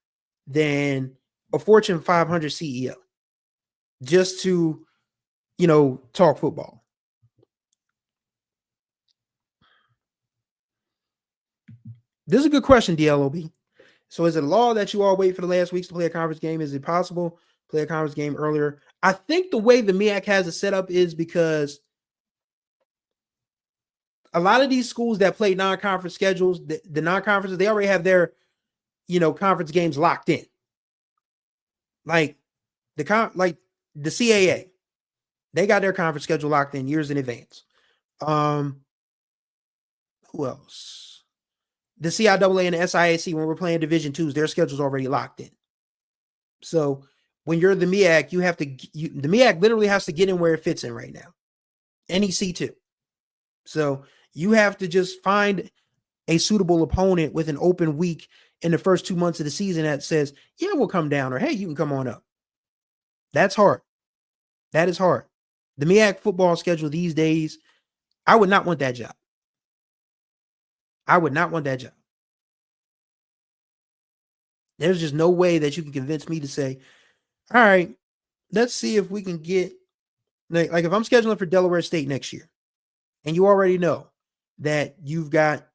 than a Fortune 500 CEO just to, talk football. This is a good question, DLOB. So is it a law that you all wait for the last weeks to play a conference game? Is it possible to play a conference game earlier? I think the way the MEAC has it set up is because a lot of these schools that play non-conference schedules, the non-conferences, they already have their, conference games locked in. Like the CAA, they got their conference schedule locked in years in advance. Who else? The CIAA and the SIAC, when we're playing Division IIs, their schedule's already locked in. So when you're the MEAC, the MEAC literally has to get in where it fits in right now. NEC too. So you have to just find a suitable opponent with an open week in the first 2 months of the season that says, yeah, we'll come down, or hey, you can come on up. That's hard. That is hard. The MEAC football schedule these days, I would not want that job. I would not want that job. There's just no way that you can convince me to say, all right, let's see if we can get, like if I'm scheduling for Delaware State next year, and you already know that you've got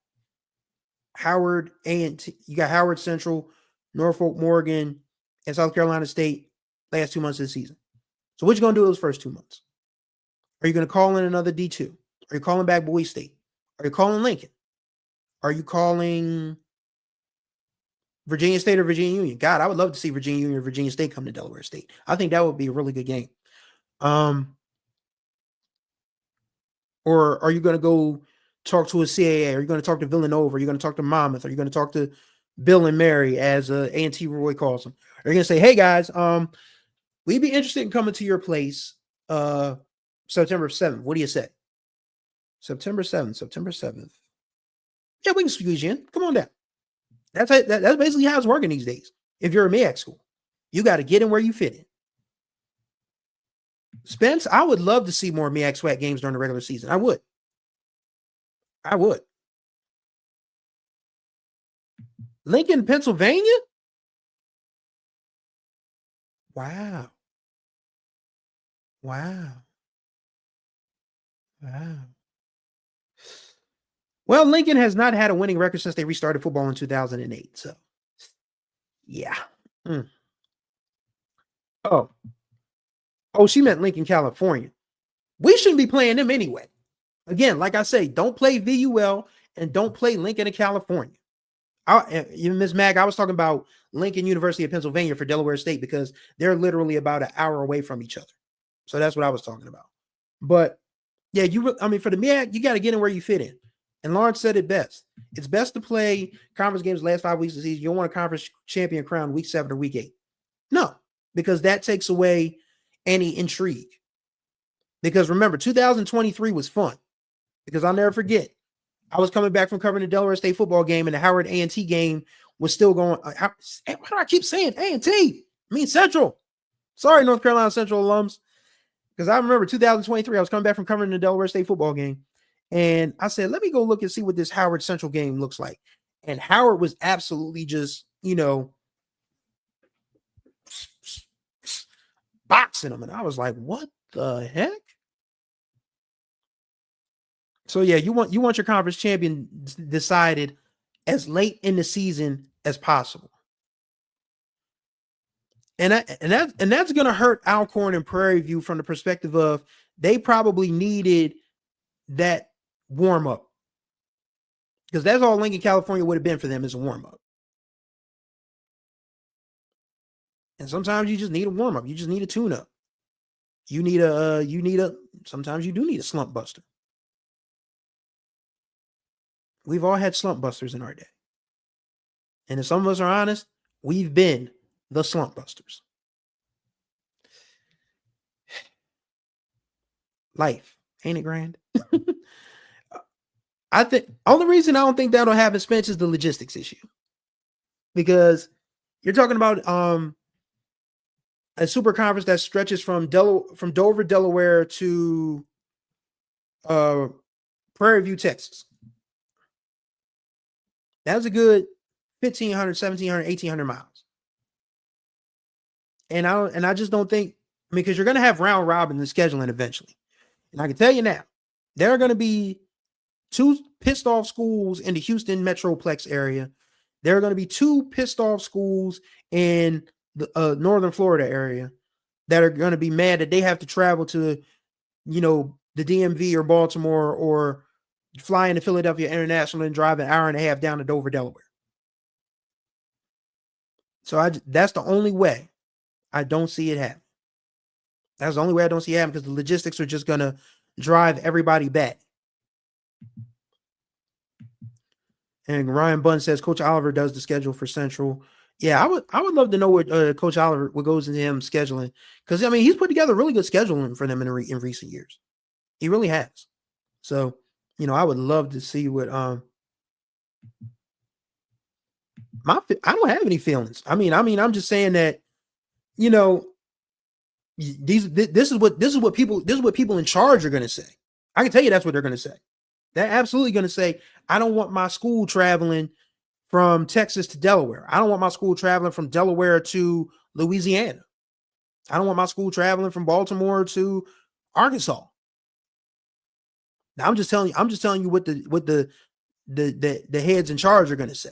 Howard A&T, you got Howard Central, Norfolk, Morgan, and South Carolina State last 2 months of the season. So what you going to do those first 2 months? Are you going to call in another D2? Are you calling back Boise State? Are you calling Lincoln? Are you calling Virginia State or Virginia Union? God, I would love to see Virginia Union or Virginia State come to Delaware State. I think that would be a really good game. Or are you going to go talk to a CAA? Are you going to talk to Villanova? Are you going to talk to Monmouth? Are you going to talk to Bill and Mary, as A&T Roy calls them? Are you going to say, hey, guys, we'd be interested in coming to your place September 7th. What do you say? September 7th. Yeah, we can squeeze you in. Come on down. That's basically how it's working these days. If you're a MEAC school, you got to get in where you fit in. Spence, I would love to see more MEAC SWAC games during the regular season. I would. Lincoln, Pennsylvania? Wow. Well, Lincoln has not had a winning record since they restarted football in 2008. So, yeah. Oh, she meant Lincoln, California. We shouldn't be playing them anyway. Again, like I say, don't play VUL and don't play Lincoln in California. Ms. Mag, I was talking about Lincoln, University of Pennsylvania for Delaware State because they're literally about an hour away from each other. So that's what I was talking about. But yeah, for the MEAC, you got to get in where you fit in. And Lawrence said it best. It's best to play conference games the last 5 weeks of the season. You don't want a conference champion crown week 7 or week 8. No, because that takes away any intrigue. Because remember, 2023 was fun. Because I'll never forget, I was coming back from covering the Delaware State football game, and the Howard A&T game was still going. Why do I keep saying A&T? I mean Central. Sorry, North Carolina Central alums. Because I remember 2023, I was coming back from covering the Delaware State football game. And I said, let me go look and see what this Howard Central game looks like. And Howard was absolutely just, boxing them. And I was like, what the heck? So yeah, you want your conference champion decided as late in the season as possible. And that's going to hurt Alcorn and Prairie View from the perspective of they probably needed that warm up, because that's all Lincoln, California would have been for them, is a warm up. And sometimes you just need a warm up. You just need a tune up. Sometimes you do need a slump buster. We've all had slump busters in our day. And if some of us are honest, we've been the Slump Busters. Life, ain't it grand? I think only reason I don't think that'll happen, Spence, is the logistics issue. Because you're talking about a super conference that stretches from Dover, Delaware to Prairie View, Texas. That's a good 1,500, 1,700, 1,800 miles. And I just don't think, I mean, because you're going to have round robin and scheduling eventually. And I can tell you now, there are going to be 2 pissed off schools in the Houston Metroplex area. There are going to be 2 pissed off schools in the Northern Florida area that are going to be mad that they have to travel to, the DMV or Baltimore or fly into Philadelphia International and drive an hour and a half down to Dover, Delaware. So that's the only way I don't see it happen. That's the only way I don't see it happen, because the logistics are just going to drive everybody back. And Ryan Bunn says Coach Oliver does the schedule for Central. Yeah, I would love to know what Coach Oliver, what goes into him scheduling, because I mean he's put together really good scheduling for them in recent years. He really has. So I would love to see what I don't have any feelings. I mean I'm just saying that this is what people in charge are going to say. I can tell you that's what they're going to say. They're absolutely going to say, I don't want my school traveling from Texas to Delaware. I don't want my school traveling from Delaware to Louisiana. I don't want my school traveling from Baltimore to Arkansas. Now I'm just telling you what the heads in charge are going to say.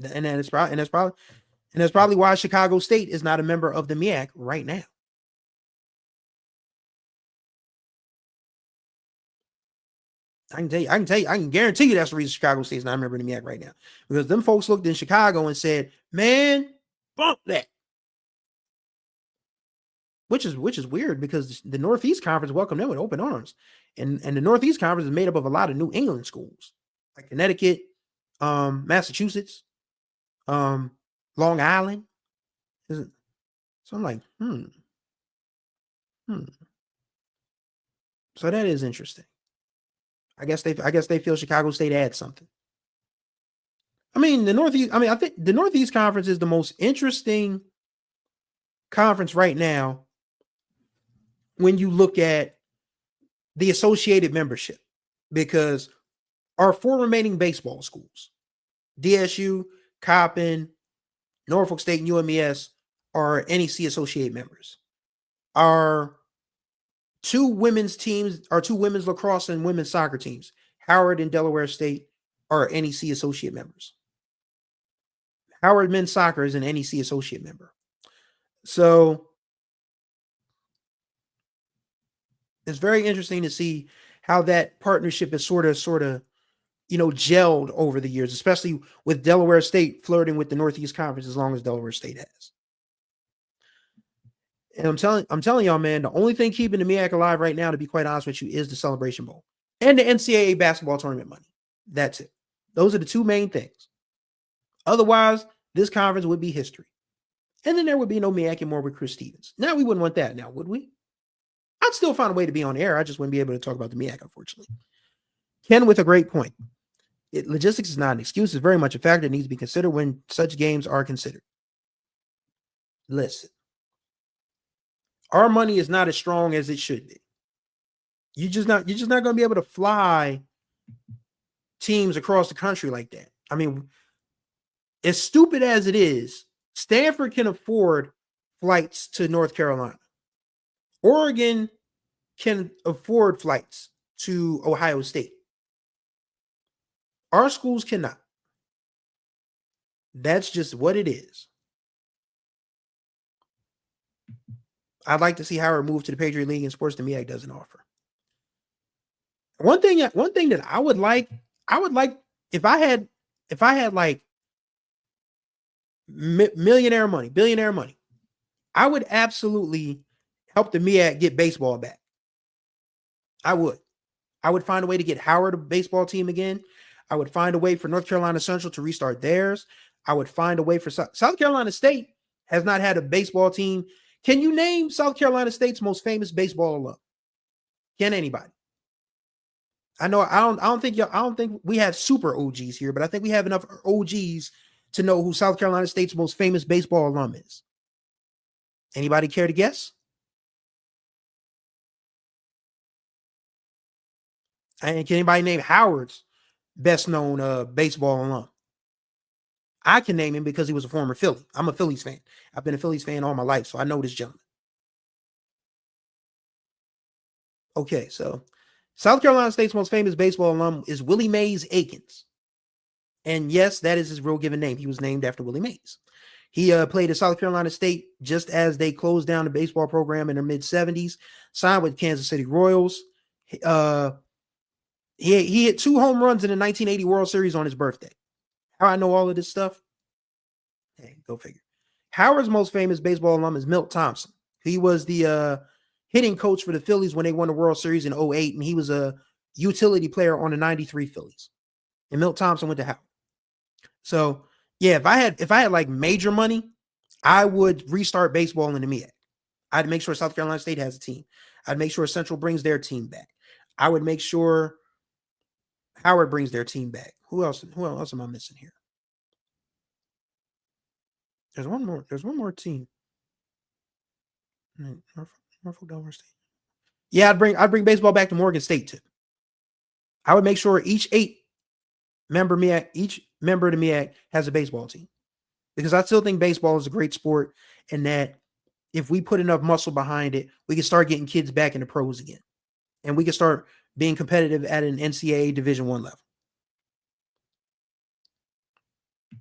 And that's probably why Chicago State is not a member of the MEAC right now. I can guarantee you that's the reason Chicago State is not a member of the MEAC right now. Because them folks looked in Chicago and said, man, bump that. Which is weird, because the Northeast Conference welcomed them with open arms. And the Northeast Conference is made up of a lot of New England schools, like Connecticut, Massachusetts, Long Island. So I'm like, So that is interesting. I guess they feel Chicago State adds something. I mean, I think the Northeast Conference is the most interesting conference right now when you look at the associated membership, because our 4 remaining baseball schools, DSU, Coppin, Norfolk State, and UMES, are NEC associate members. Our 2 women's teams, our 2 women's lacrosse and women's soccer teams, Howard and Delaware State, are NEC associate members. Howard men's soccer is an NEC associate member. So it's very interesting to see how that partnership is sort of, gelled over the years, especially with Delaware State flirting with the Northeast Conference as long as Delaware State has. And I'm telling y'all, man, the only thing keeping the MEAC alive right now, to be quite honest with you, is the Celebration Bowl and the NCAA basketball tournament money. That's it. Those are the 2 main things. Otherwise, this conference would be history. And then there would be no MEAC More with Chris Stevens. Now, we wouldn't want that now, would we? I'd still find a way to be on air. I just wouldn't be able to talk about the MEAC, unfortunately. Ken with a great point. Logistics is not an excuse. It's very much a factor that needs to be considered when such games are considered. Listen. Our money is not as strong as it should be. You're just not going to be able to fly teams across the country like that. I mean, as stupid as it is, Stanford can afford flights to North Carolina. Oregon can afford flights to Ohio State. Our schools cannot. That's just what it is. I'd like to see Howard move to the Patriot League and sports the MEAC doesn't offer. One thing that I would like if I had like billionaire money, I would absolutely help the MEAC get baseball back. I would find a way to get Howard a baseball team again. I would find a way for North Carolina Central to restart theirs. I would find a way for South Carolina State has not had a baseball team. Can you name South Carolina State's most famous baseball alum? Can anybody? I know I don't think we have super OGs here, but I think we have enough OGs to know who South Carolina State's most famous baseball alum is. Anybody care to guess? And can anybody name Howard's best known baseball alum? I can name him because he was a former Philly. I'm a Phillies fan. I've been a Phillies fan all my life, so I know this gentleman. Okay, so South Carolina State's most famous baseball alum is Willie Mays Aikens. And yes, that is his real given name. He was named after Willie Mays. He played at South Carolina State just as they closed down the baseball program in their mid-70s, signed with Kansas City Royals. He hit 2 home runs in the 1980 World Series on his birthday. How I know all of this stuff? Hey, go figure. Howard's most famous baseball alum is Milt Thompson. He was the hitting coach for the Phillies when they won the World Series in 2008, and he was a utility player on the 93 Phillies. And Milt Thompson went to Howard. So, yeah, if I had like major money, I would restart baseball in the MEAC. I'd make sure South Carolina State has a team. I'd make sure Central brings their team back. I would make sure Howard brings their team back. Who else am I missing here? There's one more team. Norfolk, Delaware State. Yeah, I'd bring baseball back to Morgan State too. I would make sure each member of the MEAC has a baseball team, because I still think baseball is a great sport, and that if we put enough muscle behind it, we can start getting kids back in the pros again, and we can start being competitive at an NCAA Division I level.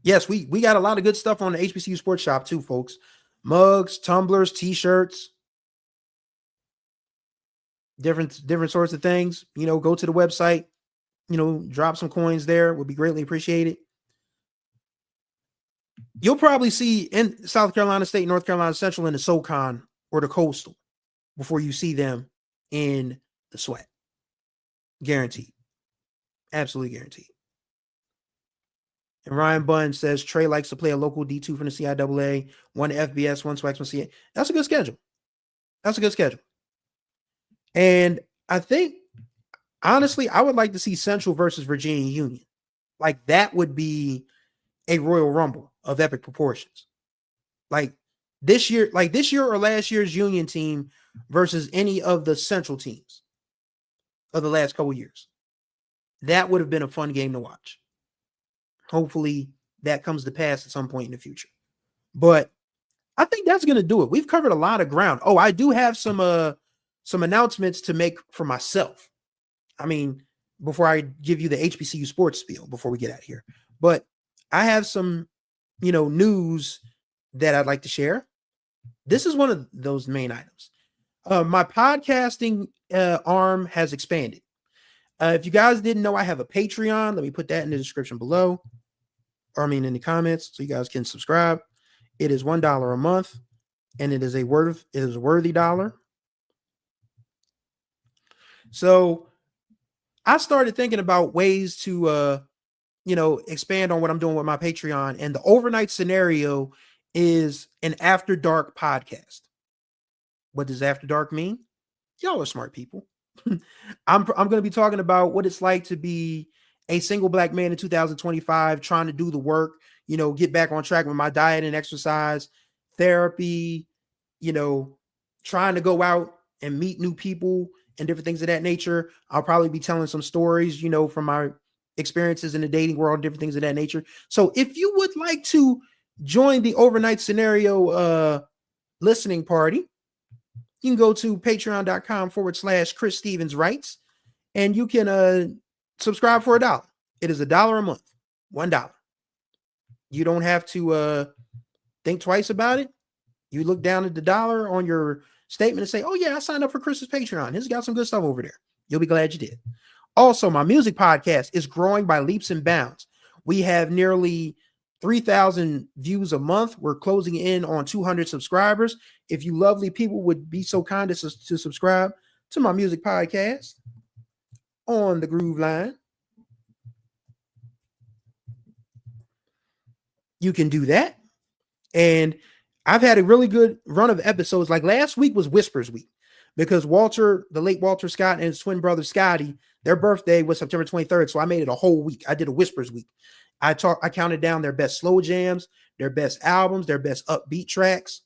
Yes, we got a lot of good stuff on the HBCU Sports Shop too, folks. Mugs, tumblers, t-shirts, different sorts of things. Go to the website, drop some coins there. Would be greatly appreciated. You'll probably see in South Carolina State, North Carolina Central in the SoCon or the Coastal before you see them in the SWAT. Guaranteed. Absolutely guaranteed. And Ryan Bunn says Trey likes to play a local D2 from the CIAA, 1 FBS, 1 SWAC, 1 CA. That's a good schedule. And I think, honestly, I would like to see Central versus Virginia Union. Like, that would be a Royal Rumble of epic proportions. Like this year or last year's Union team versus any of the Central teams of the last couple years. That would have been a fun game to watch. Hopefully that comes to pass at some point in the future. But I think that's going to do it. We've covered a lot of ground. Oh, I do have some announcements to make for myself. I mean, before I give you the HBCU sports spiel, before we get out of here. But I have some, news that I'd like to share. This is one of those main items. My podcasting arm has expanded. If you guys didn't know, I have a Patreon. Let me put that in the description below. In the comments, so you guys can subscribe. It is $1 a month, and it is a worthy dollar. So I started thinking about ways to expand on what I'm doing with my Patreon, and the overnight scenario is an after dark podcast. What does after dark mean? Y'all are smart people. I'm going to be talking about what it's like to be a single black man in 2025, trying to do the work, get back on track with my diet and exercise, therapy, trying to go out and meet new people and different things of that nature. I'll probably be telling some stories, from my experiences in the dating world, different things of that nature. So if you would like to join the overnight scenario listening party, you can go to patreon.com/Chris Stevens Writes, and you can subscribe for $1. It is $1 a month, $1. You don't have to think twice about it. You look down at the dollar on your statement and say, oh yeah, I signed up for Chris's Patreon. He's got some good stuff over there. You'll be glad you did. Also, my music podcast is growing by leaps and bounds. We have nearly 3,000 views a month. We're closing in on 200 subscribers. If you lovely people would be so kind as to subscribe to my music podcast on the Groove Line. you can do that. And I've had a really good run of episodes. Like last week was Whispers Week because the late Walter Scott and his twin brother Scotty, their birthday was September 23rd. So I made it a whole week. I did a Whispers Week. I counted down their best slow jams, their best albums, their best upbeat tracks.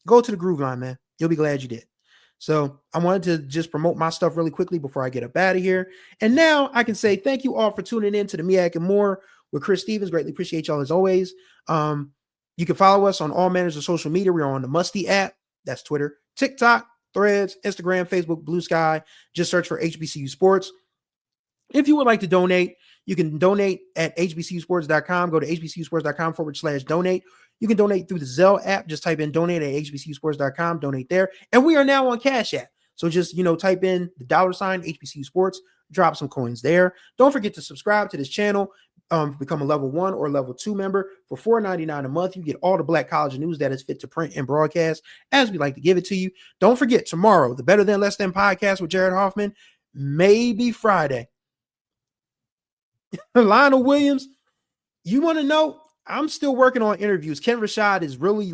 Go to the Groove Line, man. You'll be glad you did. So I wanted to just promote my stuff really quickly before I get up out of here. And now I can say thank you all for tuning in to the MEAC More with Chris Stevens. Greatly appreciate y'all as always. You can follow us on all manners of social media. We're on the Musty app. That's Twitter, TikTok, Threads, Instagram, Facebook, Blue Sky. Just search for HBCU Sports. If you would like to donate, you can donate at hbcusports.com. Go to hbcusports.com/donate. You can donate through the Zelle app. Just type in donate at hbcusports.com. Donate there. And we are now on Cash App. So just, type in the $ HBCU Sports, drop some coins there. Don't forget to subscribe to this channel. Become a level 1 or level 2 member for $4.99 a month. You get all the Black college news that is fit to print and broadcast as we like to give it to you. Don't forget tomorrow, the Better Than Less Than podcast with Jared Hoffman, maybe Friday. Lionel Williams, you want to know? I'm still working on interviews. Ken Rashad is really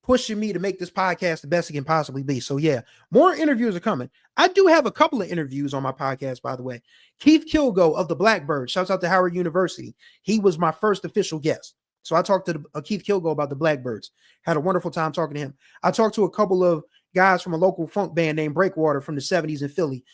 pushing me to make this podcast the best it can possibly be. So yeah, more interviews are coming. I do have a couple of interviews on my podcast, by the way. Keith Kilgo of the Blackbirds, shouts out to Howard University. He was my first official guest. So I talked to Keith Kilgo about the Blackbirds. Had a wonderful time talking to him. I talked to a couple of guys from a local funk band named Breakwater from the 70s in Philly.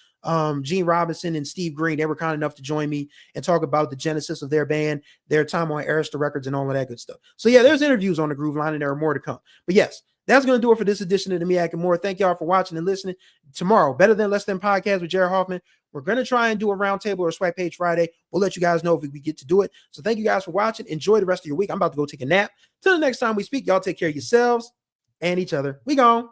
Gene Robinson and Steve Green, they were kind enough to join me and talk about the genesis of their band, their time on Arista Records and all of that good stuff. So yeah, there's interviews on the Groove Line and there are more to come. But yes, that's going to do it for this edition of the MEAC More. Thank y'all for watching and listening. Tomorrow, Better Than Less Than podcast with Jared Hoffman. We're going to try and do a roundtable or a swipe page Friday. We'll let you guys know if we get to do it. So thank you guys for watching. Enjoy the rest of your week. I'm about to go take a nap. Till the next time we speak, y'all take care of yourselves and each other. We gone.